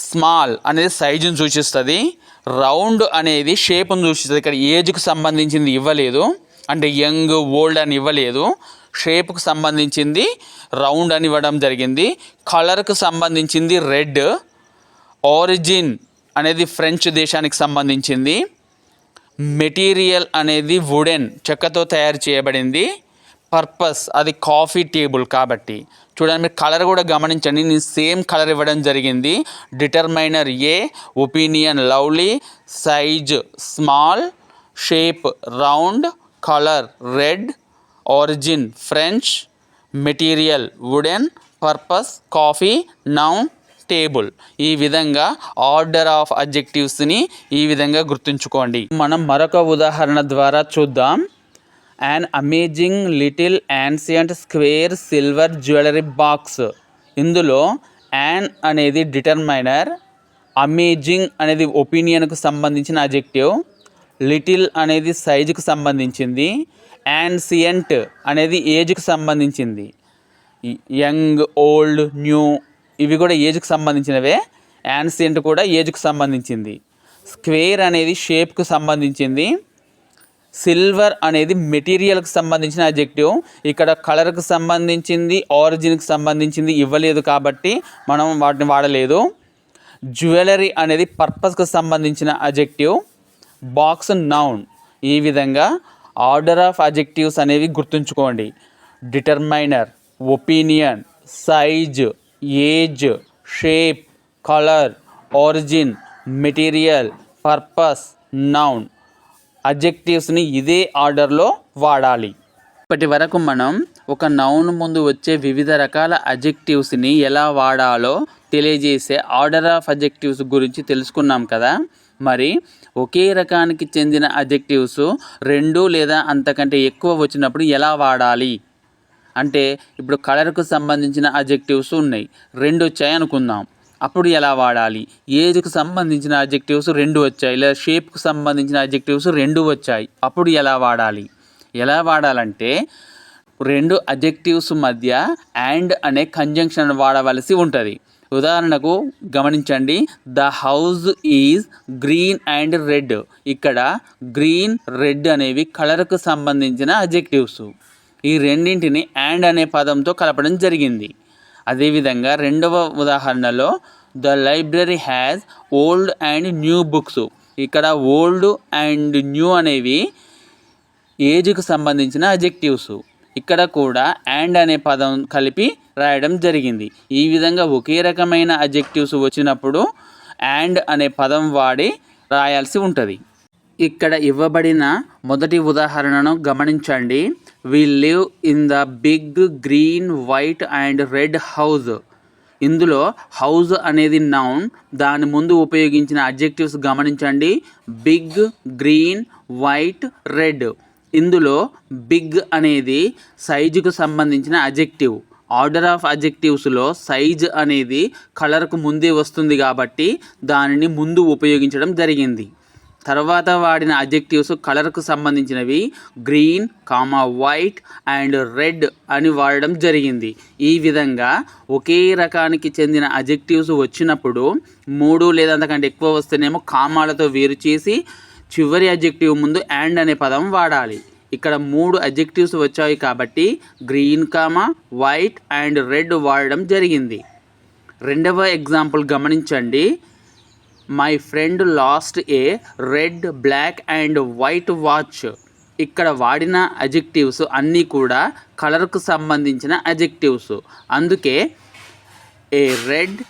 స్మాల్ అనేది సైజును సూచిస్తుంది, రౌండ్ అనేది షేప్ను సూచిస్తుంది. ఇక్కడ ఏజ్కి సంబంధించింది ఇవ్వలేదు, అంటే యంగ్, ఓల్డ్ అని ఇవ్వలేదు. షేప్కు సంబంధించింది రౌండ్ అని ఇవ్వడం జరిగింది. కలర్కు సంబంధించింది రెడ్. ఆరిజిన్ అనేది ఫ్రెంచ్ దేశానికి సంబంధించింది. మెటీరియల్ అనేది వుడెన్, చెక్కతో తయారు చేయబడింది. పర్పస్ అది కాఫీ టేబుల్ కాబట్టి. చూడండి మీరు కలర్ కూడా గమనించండి, నేను సేమ్ కలర్ ఇవ్వడం జరిగింది. Determiner a, opinion lovely, size small, shape round, colour red, origin French, material wooden, purpose coffee, noun table. ఈ విధంగా ఆర్డర్ ఆఫ్ అడ్జెక్టివ్స్ని ఈ విధంగా గుర్తుంచుకోండి. మనం మరొక ఉదాహరణ ద్వారా చూద్దాం. an amazing little ancient square silver jewellery box. ఇందులో యాన్ అనేది డిటర్మైనర్, అమేజింగ్ అనేది ఒపీనియన్కు సంబంధించిన అడ్జెక్టివ్, లిటిల్ అనేది సైజుకు సంబంధించింది, యాన్సియంట్ అనేది ఏజ్కి సంబంధించింది, యంగ్, ఓల్డ్, న్యూ ఇవి కూడా ఏజ్కి సంబంధించినవే. యాన్సియంట్ కూడా ఏజ్కి సంబంధించింది. స్క్వేర్ అనేది షేప్కు సంబంధించింది. సిల్వర్ అనేది మెటీరియల్కి సంబంధించిన అడ్జెక్టివ్. ఇక్కడ కలర్కి సంబంధించింది, ఆరిజిన్కి సంబంధించింది ఇవ్వలేదు కాబట్టి మనం వాటిని వాడలేదు. జ్యువెలరీ అనేది పర్పస్కి సంబంధించిన అడ్జెక్టివ్. Box noun. ఈ విధంగా ఆర్డర్ ఆఫ్ అడ్జెక్టివ్స్ అనేవి గుర్తుంచుకోండి. Determiner, opinion, size, age, shape, colour, origin, material, purpose, noun. అడ్జెక్టివ్స్ని ఇదే ఆర్డర్లో వాడాలి. ఇప్పటి వరకు మనం ఒక నౌన్ ముందు వచ్చే వివిధ రకాల అడ్జెక్టివ్స్ని ఎలా వాడాలో తెలియజేసే ఆర్డర్ ఆఫ్ అడ్జెక్టివ్స్ గురించి తెలుసుకున్నాం కదా. మరి ఒకే రకానికి చెందిన అడ్జెక్టివ్స్ 2 లేదా అంతకంటే ఎక్కువ వచ్చినప్పుడు ఎలా వాడాలి అంటే, ఇప్పుడు కలర్కు సంబంధించిన అడ్జెక్టివ్స్ ఉన్నాయి, 2 వచ్చాయి అనుకుందాం. అప్పుడు ఎలా వాడాలి? ఏజ్కు సంబంధించిన అడ్జెక్టివ్స్ 2 వచ్చాయి, లేదా షేప్కు సంబంధించిన అడ్జెక్టివ్స్ 2 వచ్చాయి, అప్పుడు ఎలా వాడాలి? ఎలా వాడాలంటే 2 అడ్జెక్టివ్స్ మధ్య అండ్ అనే కంజంక్షన్ వాడవలసి ఉంటుంది. ఉదాహరణకు గమనించండి, the house is green and red. ఇక్కడ గ్రీన్, రెడ్ అనేవి కలర్కు సంబంధించిన అడ్జెక్టివ్స్. ఈ రెండింటిని అండ్ అనే పదంతో కలపడం జరిగింది. అదేవిధంగా రెండవ ఉదాహరణలో the library has old and new books. ఇక్కడ ఓల్డ్ అండ్ న్యూ అనేవి ఏజ్కు సంబంధించిన అడ్జెక్టివ్స్. ఇక్కడ కూడా అండ్ అనే పదం కలిపి రాయడం జరిగింది. ఈ విధంగా ఒకే రకమైన అడ్జెక్టివ్స్ వచ్చినప్పుడు అండ్ అనే పదం వాడి రాయాల్సి ఉంటుంది. ఇక్కడ ఇవ్వబడిన మొదటి ఉదాహరణను గమనించండి. We live in the big green white and red house. ఇందులో హౌస్ అనేది నౌన్, దాని ముందు ఉపయోగించిన అడ్జెక్టివ్స్ గమనించండి. Big, green, white, red. ఇందులో బిగ్ అనేది సైజుకు సంబంధించిన అడ్జెక్టివ్. ఆర్డర్ ఆఫ్ అడ్జెక్టివ్స్లో సైజ్ అనేది కలర్కు ముందే వస్తుంది కాబట్టి దానిని ముందు ఉపయోగించడం జరిగింది. తర్వాత వాడిన అడ్జెక్టివ్స్ కలర్కు సంబంధించినవి గ్రీన్, వైట్ అండ్ రెడ్ అని వాడడం జరిగింది. ఈ విధంగా ఒకే రకానికి చెందిన అడ్జెక్టివ్స్ వచ్చినప్పుడు 3 లేదా అంతకంటే ఎక్కువ వస్తేనేమో కామాలతో వేరు చేసి చివరి అడ్జెక్టివ్ ముందు అండ్ అనే పదం వాడాలి. ఇక్కడ 3 అడ్జెక్టివ్స్ వచ్చాయి కాబట్టి గ్రీన్, వైట్ అండ్ రెడ్ వాడడం జరిగింది. రెండవ ఎగ్జాంపుల్ గమనించండి. My friend lost a red, black and white watch. ఇక్కడ వాడిన అడ్జెక్టివ్స్ అన్నీ కూడా కలర్కు సంబంధించిన అడ్జెక్టివ్స్. అందుకే a red,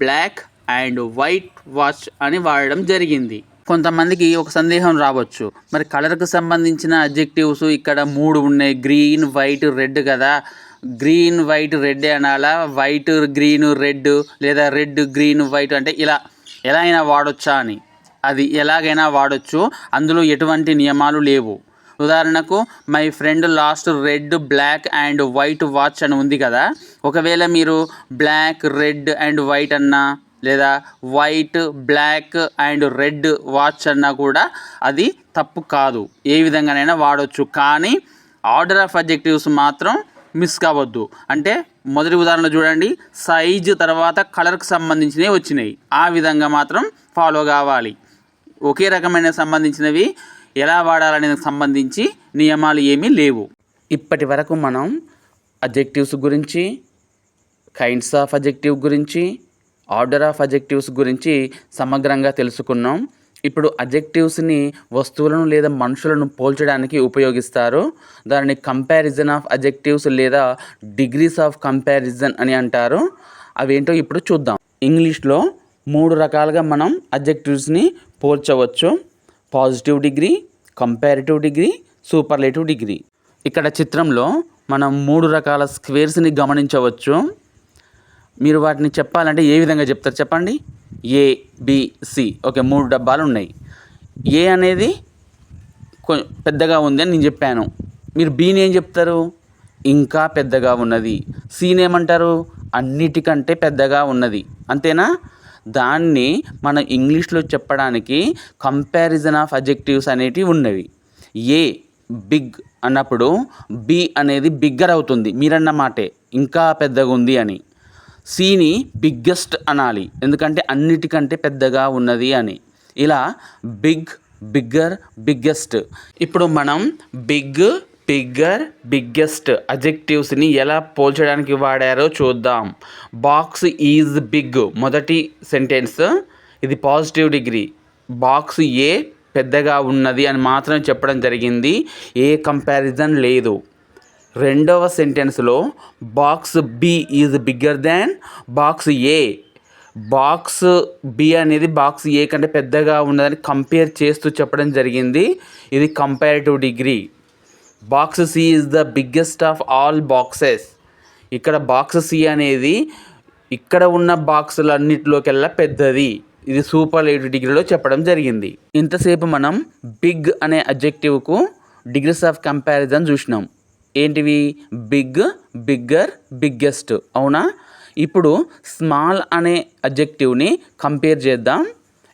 black and white watch అని వాడడం జరిగింది. కొంతమందికి ఒక సందేహం రావచ్చు, మరి కలర్కు సంబంధించిన అడ్జెక్టివ్స్ ఇక్కడ 3 ఉన్నాయి, గ్రీన్, వైట్, రెడ్ కదా, గ్రీన్, వైట్, రెడ్ అనాలా, వైట్, గ్రీన్, రెడ్ లేదా రెడ్, గ్రీన్, వైట్ అంటే ఇలా ఎలా అయినా వాడొచ్చా అని. అది ఎలాగైనా వాడచ్చు, అందులో ఎటువంటి నియమాలు లేవు. ఉదాహరణకు my friend lost red, black and white watch అని ఉంది కదా, ఒకవేళ మీరు బ్లాక్, రెడ్ అండ్ వైట్ అన్నా లేదా white, black and red watch అన్నా కూడా అది తప్పు కాదు, ఏ విధంగానైనా వాడవచ్చు. కానీ ఆర్డర్ ఆఫ్ అడ్జెక్టివ్స్ మాత్రం మిస్ కావద్దు. అంటే మొదటి ఉదాహరణ చూడండి, సైజు తర్వాత కలర్కి సంబంధించినవి వచ్చినాయి, ఆ విధంగా మాత్రం ఫాలో కావాలి. ఒకే రకమైన సంబంధించినవి ఎలా వాడాలనే సంబంధించి నియమాలు ఏమీ లేవు. ఇప్పటి వరకు మనం అడ్జెక్టివ్స్ గురించి, కైండ్స్ ఆఫ్ అడ్జెక్టివ్ గురించి, ఆర్డర్ ఆఫ్ అడ్జెక్టివ్స్ గురించి సమగ్రంగా తెలుసుకున్నాం. ఇప్పుడు అడ్జెక్టివ్స్ని వస్తువులను లేదా మనుషులను పోల్చడానికి ఉపయోగిస్తారు. దానిని కంపారిజన్ ఆఫ్ అడ్జెక్టివ్స్ లేదా డిగ్రీస్ ఆఫ్ కంపారిజన్ అని అంటారు. అవేంటో ఇప్పుడు చూద్దాం. ఇంగ్లీష్లో 3 రకాలుగా మనం అడ్జెక్టివ్స్ని పోల్చవచ్చు: positive degree, comparative degree, superlative degree. ఇక్కడ చిత్రంలో మనం 3 రకాల స్క్వేర్స్ని గమనించవచ్చు. మీరు వాటిని చెప్పాలంటే ఏ విధంగా చెప్తారు చెప్పండి? ఏ, బి, సి. ఓకే, 3 డబ్బాలు ఉన్నాయి. ఏ అనేది పెద్దగా ఉంది అని నేను చెప్పాను. మీరు బిని ఏం చెప్తారు? ఇంకా పెద్దగా ఉన్నది. సిని ఏమంటారు? అన్నిటికంటే పెద్దగా ఉన్నది. అంతేనా? దాన్ని మనం ఇంగ్లీష్లో చెప్పడానికి కంపారిజన్ ఆఫ్ అడ్జెక్టివ్స్ అనేటివి ఉన్నవి. ఏ బిగ్ అన్నప్పుడు బి అనేది బిగ్గర్ అవుతుంది, మీరన్న మాటే, ఇంకా పెద్దగా ఉంది అని. సిని బిగ్గెస్ట్ అనాలి, ఎందుకంటే అన్నిటికంటే పెద్దగా ఉన్నది అని. ఇలా బిగ్, బిగ్గర్, బిగ్గెస్ట్. ఇప్పుడు మనం బిగ్, బిగ్గర్, బిగ్గెస్ట్ అడ్జెక్టివ్స్ని ఎలా పోల్చడానికి వాడారో చూద్దాం. బాక్స్ ఈజ్ బిగ్ మొదటి సెంటెన్స్, ఇది పాజిటివ్ డిగ్రీ. బాక్స్ ఏ పెద్దగా ఉన్నది అని మాత్రం చెప్పడం జరిగింది, ఏ కంపారిజన్ లేదు. రెండవ సెంటెన్స్లో box B is bigger than box A. Box B అనేది బాక్స్ ఏ కంటే పెద్దగా ఉన్నదని కంపేర్ చేస్తూ చెప్పడం జరిగింది. ఇది comparative degree. Box C is the biggest of all boxes. ఇక్కడ బాక్స్ సి అనేది ఇక్కడ ఉన్న బాక్సులన్నిటిలోకెల్లా పెద్దది. ఇది సూపర్లేటివ్ డిగ్రీలో చెప్పడం జరిగింది. ఇంతసేపు మనం బిగ్ అనే అడ్జెక్టివ్కు డిగ్రీస్ ఆఫ్ కంపారిజన్ చూసినాం. ఏంటివి? Big, bigger, biggest. అవునా? ఇప్పుడు స్మాల్ అనే అడ్జెక్టివ్ని కంపేర్ చేద్దాం.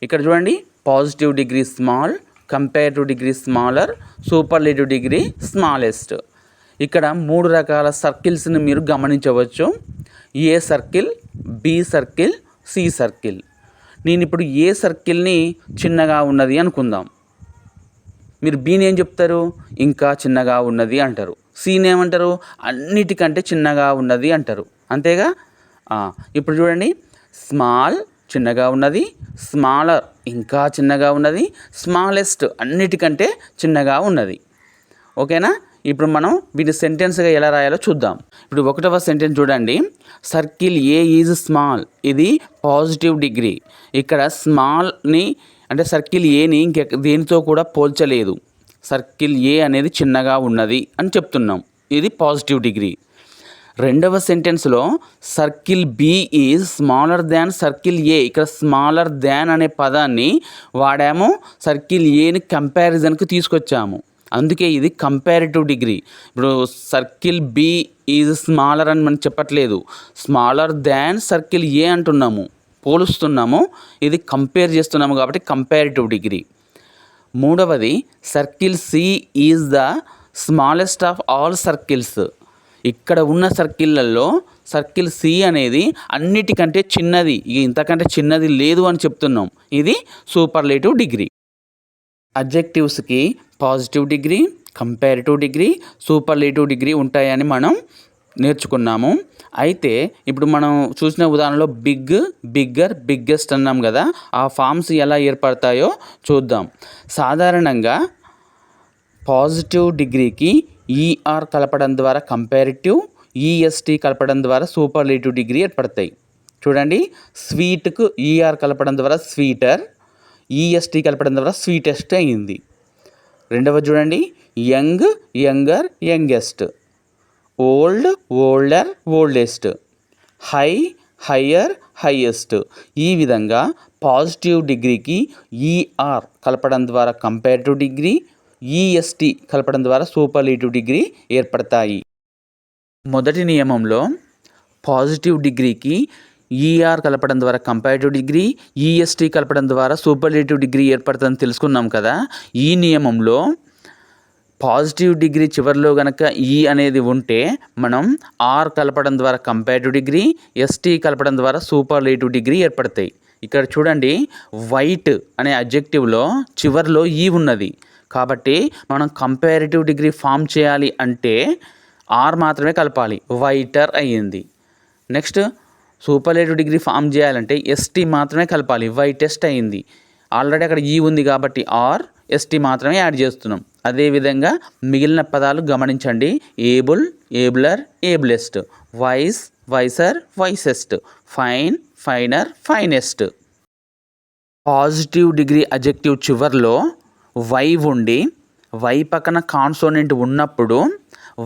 ఇక్కడ చూడండి, positive degree small, comparative degree smaller, superlative degree smallest. ఇక్కడ 3 రకాల సర్కిల్స్ని మీరు గమనించవచ్చు. A circle, B circle, C circle. నేను ఇప్పుడు ఏ సర్కిల్ని చిన్నగా ఉన్నది అనుకుందాం. మీరు బీని ఏం చెప్తారు? ఇంకా చిన్నగా ఉన్నది అంటారు. సీని ఏమంటారు? అన్నిటికంటే చిన్నగా ఉన్నది అంటారు. అంతేగా? ఇప్పుడు చూడండి, స్మాల్ చిన్నగా ఉన్నది, స్మాలర్ ఇంకా చిన్నగా ఉన్నది, స్మాలెస్ట్ అన్నిటికంటే చిన్నగా ఉన్నది. ఓకేనా? ఇప్పుడు మనం వీటి సెంటెన్స్గా ఎలా రాయాలో చూద్దాం. ఇప్పుడు 1వ సెంటెన్స్ చూడండి. Circle a is small. ఇది పాజిటివ్ డిగ్రీ. ఇక్కడ స్మాల్ని అంటే సర్కిల్ ఏని దేనితో కూడా పోల్చలేదు. సర్కిల్ ఏ అనేది చిన్నగా ఉన్నది అని చెప్తున్నాం. ఇది పాజిటివ్ డిగ్రీ. 2వ సెంటెన్స్లో circle B is smaller than circle A. ఇక్కడ స్మాలర్ దాన్ అనే పదాన్ని వాడాము. సర్కిల్ ఏని కంపారిజన్కి తీసుకొచ్చాము. అందుకే ఇది కంపారిటివ్ డిగ్రీ. ఇప్పుడు సర్కిల్ బి ఈజ్ స్మాలర్ అని మనం చెప్పట్లేదు. స్మాలర్ దాన్ సర్కిల్ ఏ అంటున్నాము, పోలుస్తున్నాము. ఇది కంపేర్ చేస్తున్నాము కాబట్టి కంపారిటివ్ డిగ్రీ. 3వది circle C is the smallest of all circles. ఇక్కడ ఉన్న సర్కిళ్ళల్లో సర్కిల్ సి అనేది అన్నిటికంటే చిన్నది. ఇంతకంటే చిన్నది లేదు అని చెప్తున్నాం. ఇది సూపర్లేటివ్ డిగ్రీ. అడ్జెక్టివ్స్కి positive degree, comparative degree, superlative degree ఉంటాయని మనం నేర్చుకున్నాము. అయితే ఇప్పుడు మనం చూసిన ఉదాహరణలో బిగ్, బిగ్గర్, బిగ్గెస్ట్ అన్నాం కదా. ఆ ఫామ్స్ ఎలా ఏర్పడతాయో చూద్దాం. సాధారణంగా పాజిటివ్ డిగ్రీకి ఈఆర్ కలపడం ద్వారా కంపారిటివ్, ఈఎస్టీ కలపడం ద్వారా సూపర్లేటివ్ డిగ్రీ ఏర్పడతాయి. చూడండి, స్వీట్కు ఈఆర్ కలపడం ద్వారా స్వీటర్, ఈఎస్టీ కలపడం ద్వారా స్వీటెస్ట్ అయింది. 2వ చూడండి, young, younger, youngest, old, older, oldest, high, higher, highest. ఈ విధంగా పాజిటివ్ డిగ్రీకి ఈఆర్ కలపడం ద్వారా కంపారిటివ్ డిగ్రీ, ఈఎస్టీ కలపడం ద్వారా సూపర్లేటివ్ డిగ్రీ ఏర్పడతాయి. మొదటి నియమంలో పాజిటివ్ డిగ్రీకి ఈఆర్ కలపడం ద్వారా కంపారిటివ్ డిగ్రీ, ఈఎస్టీ కలపడం ద్వారా సూపర్లేటివ్ డిగ్రీ ఏర్పడుతుందని తెలుసుకున్నాం కదా. ఈ నియమంలో పాజిటివ్ డిగ్రీ చివరిలో కనుక ఈ అనేది ఉంటే మనం ఆర్ కలపడం ద్వారా కంపారిటివ్ డిగ్రీ, ఎస్టీ కలపడం ద్వారా సూపర్లేటివ్ డిగ్రీ ఏర్పడతాయి. ఇక్కడ చూడండి, వైట్ అనే అడ్జెక్టివ్లో చివరిలో ఈ ఉన్నది కాబట్టి మనం కంపారిటివ్ డిగ్రీ ఫామ్ చేయాలి అంటే ఆర్ మాత్రమే కలపాలి. వైటర్ అయ్యింది. నెక్స్ట్ సూపర్లేటివ్ డిగ్రీ ఫామ్ చేయాలంటే ఎస్టీ మాత్రమే కలపాలి. వైటెస్ట్ అయింది. ఆల్రెడీ అక్కడ ఈ ఉంది కాబట్టి ఆర్, ఎస్టీ మాత్రమే యాడ్ చేస్తున్నాం. అదేవిధంగా మిగిలిన పదాలు గమనించండి. Able, abler, ablest, wise, wiser, wisest, fine, finer, finest. Positive degree adjective చివర్లో వై ఉండి వై పక్కన కాన్సోనెంట్ ఉన్నప్పుడు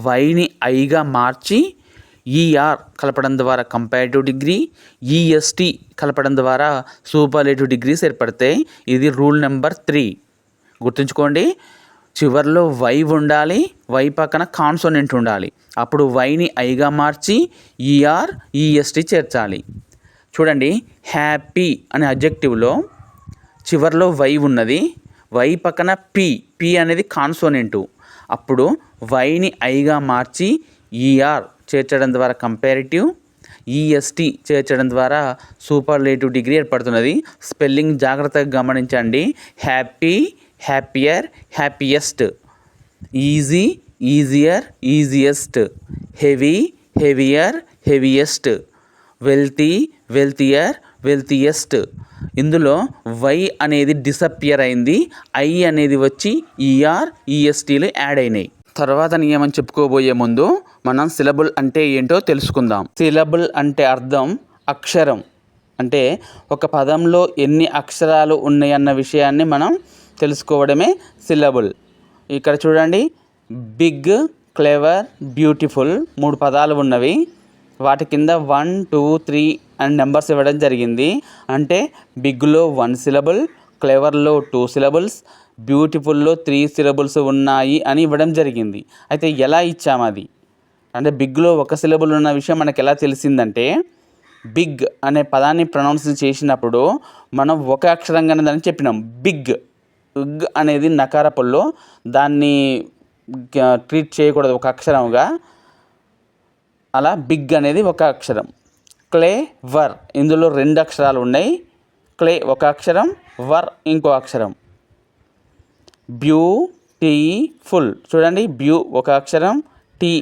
వైని ఐగా మార్చి ఈఆర్ కలపడం ద్వారా కంపారిటివ్ డిగ్రీ, ఈఎస్టీ కలపడం ద్వారా సూపర్లేటివ్ డిగ్రీస్ ఏర్పడతాయి. ఇది రూల్ నెంబర్ 3. గుర్తుంచుకోండి, చివర్లో వై ఉండాలి, వై పక్కన కాన్సోనెంట్ ఉండాలి. అప్పుడు వైని ఐగా మార్చి ఈఆర్, ఈఎస్టీ చేర్చాలి. చూడండి, హ్యాపీ అనే అడ్జెక్టివ్లో చివర్లో వై ఉన్నది, వై పక్కన పి అనేది కాన్సోనెంటు. అప్పుడు వైని ఐగా మార్చి ఈఆర్ చేర్చడం ద్వారా కంపారిటివ్, ఈఎస్టీ చేర్చడం ద్వారా సూపర్లేటివ్ డిగ్రీ ఏర్పడుతున్నది. స్పెల్లింగ్ జాగ్రత్తగా గమనించండి. Happy, happier, happiest, easy, easier, easiest, heavy, heavier, heaviest, wealthy, wealthier, wealthiest. ఇందులో వై అనేది డిసపియర్ అయింది, ఐ అనేది వచ్చి ఈఆర్, ఈఎస్టీలు యాడ్ అయినాయి. తర్వాత నియమం చెప్పుకోబోయే ముందు మనం సిలబుల్ అంటే ఏంటో తెలుసుకుందాం. సిలబుల్ అంటే అర్థం అక్షరం అంటే ఒక పదంలో ఎన్ని అక్షరాలు ఉన్నాయన్న విషయాన్ని మనం తెలుసుకోవడమే సిలబుల్. ఇక్కడ చూడండి, బిగ్, క్లెవర్, బ్యూటిఫుల్ 3 పదాలు ఉన్నవి. వాటి కింద 1, 2, 3 అని నెంబర్స్ ఇవ్వడం జరిగింది. అంటే బిగ్లో 1 సిలబుల్, క్లెవర్లో 2 సిలబుల్స్, బ్యూటిఫుల్లో 3 సిలబుల్స్ ఉన్నాయి అని ఇవ్వడం జరిగింది. అయితే ఎలా ఇచ్చాము అది అంటే బిగ్లో 1 సిలబుల్ ఉన్న విషయం మనకు ఎలా తెలిసిందంటే, బిగ్ అనే పదాన్ని ప్రొనౌన్స్ చేసినప్పుడు మనం ఒక అక్షరంగానే దాన్ని చెప్పినాం. బిగ్ అనేది నకార పల్లో, దాన్ని ట్రీట్ చేయకూడదు ఒక అక్షరంగా. అలా బిగ్ అనేది ఒక అక్షరం. క్లేవర్ ఇందులో 2 అక్షరాలు ఉన్నాయి. క్లే ఒక అక్షరం, వర్ ఇంకో అక్షరం. బ్యూటిఫుల్ చూడండి, బ్యూ ఒక అక్షరం, టీ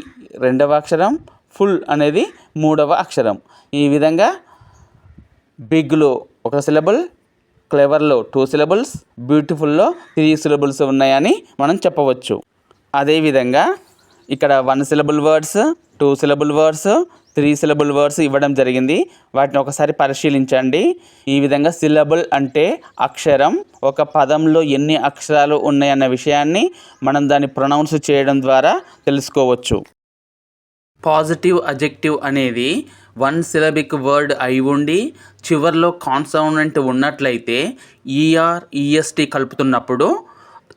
2వ అక్షరం, ఫుల్ అనేది 3వ అక్షరం. ఈ విధంగా బిగ్లో 1 సిలబుల్, క్లెవర్లో 2 సిలబుల్స్, బ్యూటిఫుల్లో 3 సిలబుల్స్ ఉన్నాయని మనం చెప్పవచ్చు. అదేవిధంగా ఇక్కడ 1 syllable words, 2 syllable words, 3 syllable words ఇవ్వడం జరిగింది. వాటిని ఒకసారి పరిశీలించండి. ఈ విధంగా సిలబుల్ అంటే అక్షరం. ఒక పదంలో ఎన్ని అక్షరాలు ఉన్నాయన్న విషయాన్ని మనం దాన్ని ప్రొనౌన్స్ చేయడం ద్వారా తెలుసుకోవచ్చు. పాజిటివ్ అడ్జెక్టివ్ అనేది 1 సిలబిక్ వర్డ్ అయి ఉండి చివరిలో కాన్సోనెంట్ ఉన్నట్లయితే ఈఆర్, ఈఎస్టీ కలుపుతున్నప్పుడు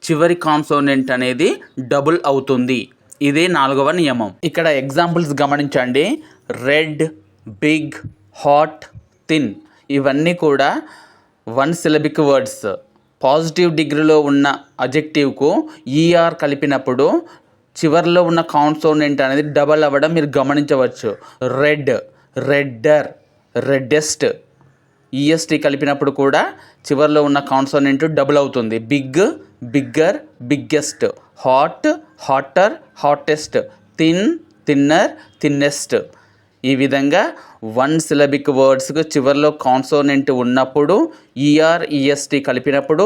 చివరి కాన్సోనెంట్ అనేది డబుల్ అవుతుంది. ఇదే 4వ నియమం. ఇక్కడ ఎగ్జాంపుల్స్ గమనించండి. రెడ్, బిగ్, హాట్, థిన్ ఇవన్నీ కూడా 1 సిలబిక్ వర్డ్స్. పాజిటివ్ డిగ్రీలో ఉన్న అడ్జెక్టివ్కు ఈఆర్ కలిపినప్పుడు చివరిలో ఉన్న కాన్సోనెంట్ అనేది డబల్ అవ్వడం మీరు గమనించవచ్చు. రెడ్, రెడ్డర్, రెడ్డెస్ట్. ఈఎస్టీ కలిపినప్పుడు కూడా చివరిలో ఉన్న కాన్సోనెంట్ డబుల్ అవుతుంది. Big, bigger, biggest. Hot, hotter, hottest. Thin, thinner, thinnest. ఈ విధంగా 1 సిలబిక్ వర్డ్స్కు చివరిలో కాన్సోనెంట్ ఉన్నప్పుడు ఈఆర్, ఈఎస్టీ కలిపినప్పుడు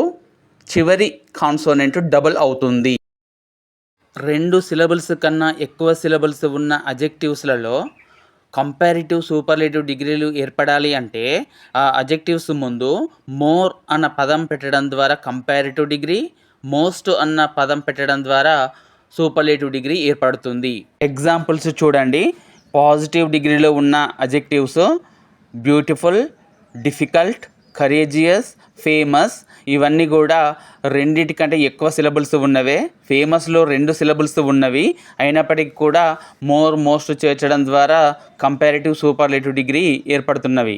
చివరి కాన్సోనెంట్ డబుల్ అవుతుంది. 2 సిలబుల్స్ కన్నా ఎక్కువ సిలబుల్స్ ఉన్న అడ్జెక్టివ్స్లలో కంపారిటివ్, సూపర్లేటివ్ డిగ్రీలు ఏర్పడాలి అంటే ఆ అడ్జెక్టివ్స్ ముందు మోర్ అన్న పదం పెట్టడం ద్వారా కంపారిటివ్ డిగ్రీ, మోస్ట్ అన్న పదం పెట్టడం ద్వారా సూపర్లేటివ్ డిగ్రీ ఏర్పడుతుంది. ఎగ్జాంపుల్స్ చూడండి. పాజిటివ్ డిగ్రీలో ఉన్న adjectives beautiful, difficult, courageous, famous ఇవన్నీ కూడా 2 కంటే ఎక్కువ సిలబుల్స్ ఉన్నవే. ఫేమస్లో 2 సిలబుల్స్ ఉన్నవి అయినప్పటికీ కూడా మోర్, మోస్ట్ చేర్చడం ద్వారా కంపారిటివ్, సూపర్లేటివ్ డిగ్రీ ఏర్పడుతున్నవి.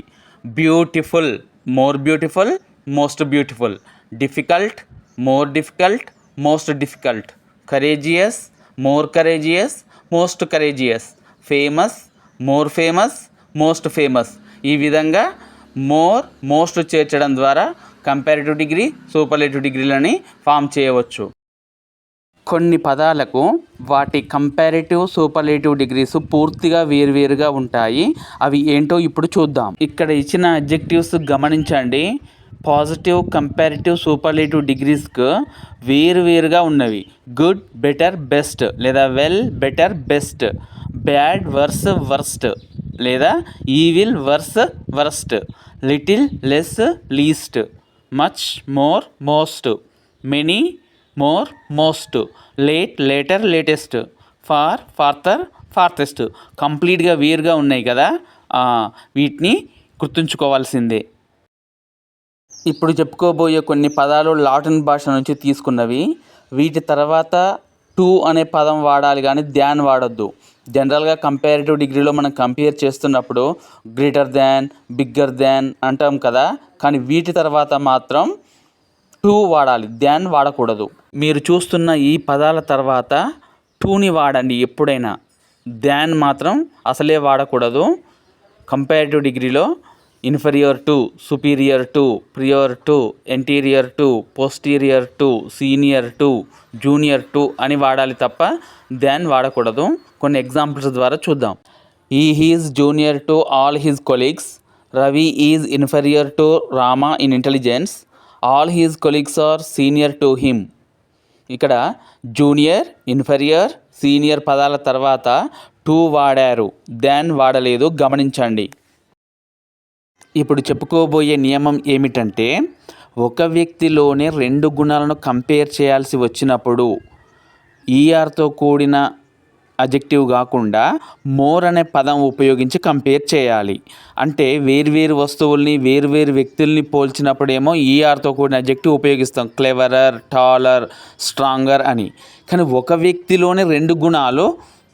Beautiful, more beautiful, most beautiful. Difficult, more difficult, most difficult. Courageous, more courageous, most courageous. Famous, more famous, most famous. ఈ విధంగా మోర్, మోస్ట్ చేర్చడం ద్వారా కంపారిటివ్ డిగ్రీ, సూపర్లేటివ్ డిగ్రీలని ఫామ్ చేయవచ్చు. కొన్ని పదాలకు వాటి కంపారిటివ్, సూపర్లేటివ్ డిగ్రీస్ పూర్తిగా వేరువేరుగా ఉంటాయి. అవి ఏంటో ఇప్పుడు చూద్దాం. ఇక్కడ ఇచ్చిన అడ్జెక్టివ్స్ గమనించండి. పాజిటివ్, కంపారిటివ్, సూపర్లేటివ్ డిగ్రీస్కు వేరువేరుగా ఉన్నవి. గుడ్, బెటర్, బెస్ట్ లేదా well, better, best. Bad, worse, worst లేదా evil, worse, worst. Little, less, least. Much, more, most. Many, more, most. Late, later, latest. Far, farther, farthest. కంప్లీట్గా వేరుగా ఉన్నాయి కదా, వీటిని గుర్తుంచుకోవాల్సిందే. ఇప్పుడు చెప్పుకోబోయే కొన్ని పదాలు లాటిన్ భాష నుంచి తీసుకున్నవి. వీటి తర్వాత టు అనే పదం వాడాలి కానీ దాన్ వాడొద్దు. జనరల్గా కంపారిటివ్ డిగ్రీలో మనం కంపేర్ చేస్తున్నప్పుడు గ్రేటర్ దాన్, బిగ్గర్ దాన్ అంటాం కదా, కానీ వీటి తర్వాత మాత్రం టు వాడాలి, దాన్ వాడకూడదు. మీరు చూస్తున్న ఈ పదాల తర్వాత టూని వాడండి ఎప్పుడైనా. దాన్ మాత్రం అసలే వాడకూడదు. కంపారిటివ్ డిగ్రీలో inferior to, superior to, prior to, anterior to, posterior to, senior to, junior to అని వాడాలి తప్ప దాన్ వాడకూడదు. కొన్ని ఎగ్జాంపుల్స్ ద్వారా చూద్దాం. Is junior to all his colleagues. Ravi is inferior to Rama in intelligence. All his colleagues are senior to him. ఇక్కడ junior, inferior, senior పదాల తర్వాత టు వాడారు, దాన్ వాడలేదు, గమనించండి. ఇప్పుడు చెప్పుకోబోయే నియమం ఏమిటంటే, ఒక వ్యక్తిలోనే 2 గుణాలను కంపేర్ చేయాల్సి వచ్చినప్పుడు ఈఆర్తో కూడిన అడ్జెక్టివ్ కాకుండా మోర్ అనే పదం ఉపయోగించి కంపేర్ చేయాలి. అంటే వేర్వేరు వస్తువుల్ని వేర్వేరు వ్యక్తుల్ని పోల్చినప్పుడేమో ఈఆర్తో కూడిన అడ్జెక్టివ్ ఉపయోగిస్తాం, క్లెవరర్, టాలర్, స్ట్రాంగర్ అని. కానీ ఒక వ్యక్తిలోనే 2 గుణాలు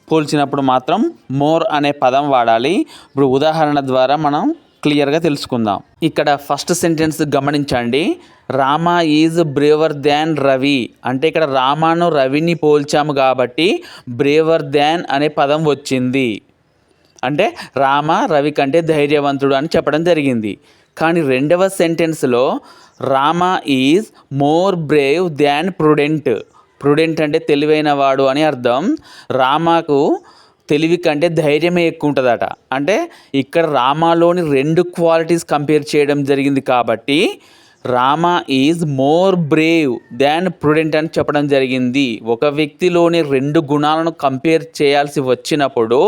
పోల్చినప్పుడు మాత్రం మోర్ అనే పదం వాడాలి. ఇప్పుడు ఉదాహరణ ద్వారా మనం క్లియర్గా తెలుసుకుందాం. ఇక్కడ ఫస్ట్ సెంటెన్స్ గమనించండి. రామ ఈజ్ బ్రేవర్ దాన్ రవి అంటే ఇక్కడ రామాను రవిని పోల్చాము కాబట్టి బ్రేవర్ దాన్ అనే పదం వచ్చింది. అంటే రామ రవి కంటే ధైర్యవంతుడు అని చెప్పడం జరిగింది. కానీ రెండవ సెంటెన్స్లో Rama is more Brave than prudent. Prudent అంటే తెలివైన వాడు అని అర్థం. రామకు తెలివి కంటే ధైర్యమే ఎక్కువ ఉంటుందట. అంటే ఇక్కడ రామాలోని 2 క్వాలిటీస్ కంపేర్ చేయడం జరిగింది కాబట్టి Rama is more Brave than prudent అని చెప్పడం జరిగింది. ఒక వ్యక్తిలోని 2 గుణాలను కంపేర్ చేయాల్సి వచ్చినప్పుడు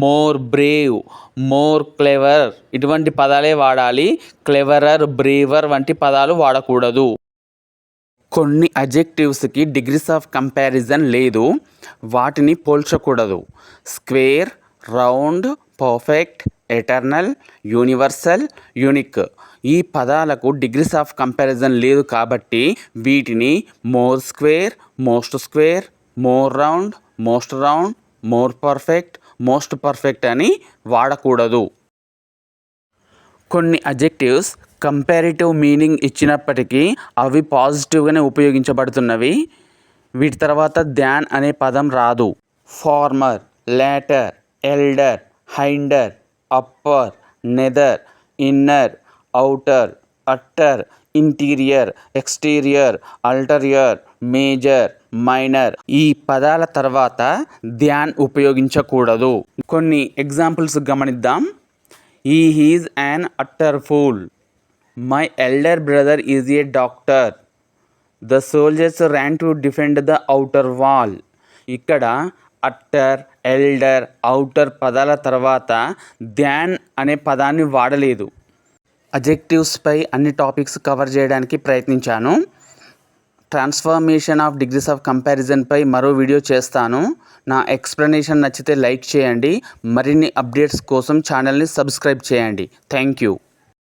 మోర్ బ్రేవ్, మోర్ క్లెవర్ ఇటువంటి పదాలే వాడాలి. క్లెవరర్, బ్రేవర్ వంటి పదాలు వాడకూడదు. కొన్ని అడ్జెక్టివ్స్కి డిగ్రీస్ ఆఫ్ కంపారిజన్ లేదు, వాటిని పోల్చకూడదు. Square, round, perfect, eternal, universal, unique ఈ పదాలకు డిగ్రీస్ ఆఫ్ కంపారిజన్ లేదు కాబట్టి వీటిని more square, most square, more round, most round, more perfect, most perfect అని వాడకూడదు. కొన్ని అడ్జెక్టివ్స్ కంపారిటివ్ మీనింగ్ ఇచ్చినప్పటికీ అవి పాజిటివ్గానే ఉపయోగించబడుతున్నవి. వీటి తర్వాత దాన్ అనే పదం రాదు. Former, later, elder, hinder, upper, nether, inner, outer, utter, interior, exterior, ulterior, major, minor ఈ పదాల తర్వాత దాన్ ఉపయోగించకూడదు. కొన్ని ఎగ్జాంపుల్స్ గమనిద్దాం. He is an utter fool. My elder brother is a doctor. The soldiers ran to defend the outer wall. ఇక్కడ utter, elder, outer పదాల తర్వాత దాన్ అనే పదాన్ని వాడలేదు. అడ్జెక్టివ్స్పై అన్ని టాపిక్స్ కవర్ చేయడానికి ప్రయత్నించాను. ట్రాన్స్ఫర్మేషన్ ఆఫ్ డిగ్రీస్ ఆఫ్ కంపారిజన్పై మరో వీడియో చేస్తాను. నా ఎక్స్ప్లెనేషన్ నచ్చితే లైక్ చేయండి. మరిన్ని అప్డేట్స్ కోసం ఛానల్ని సబ్స్క్రైబ్ చేయండి. Thank you.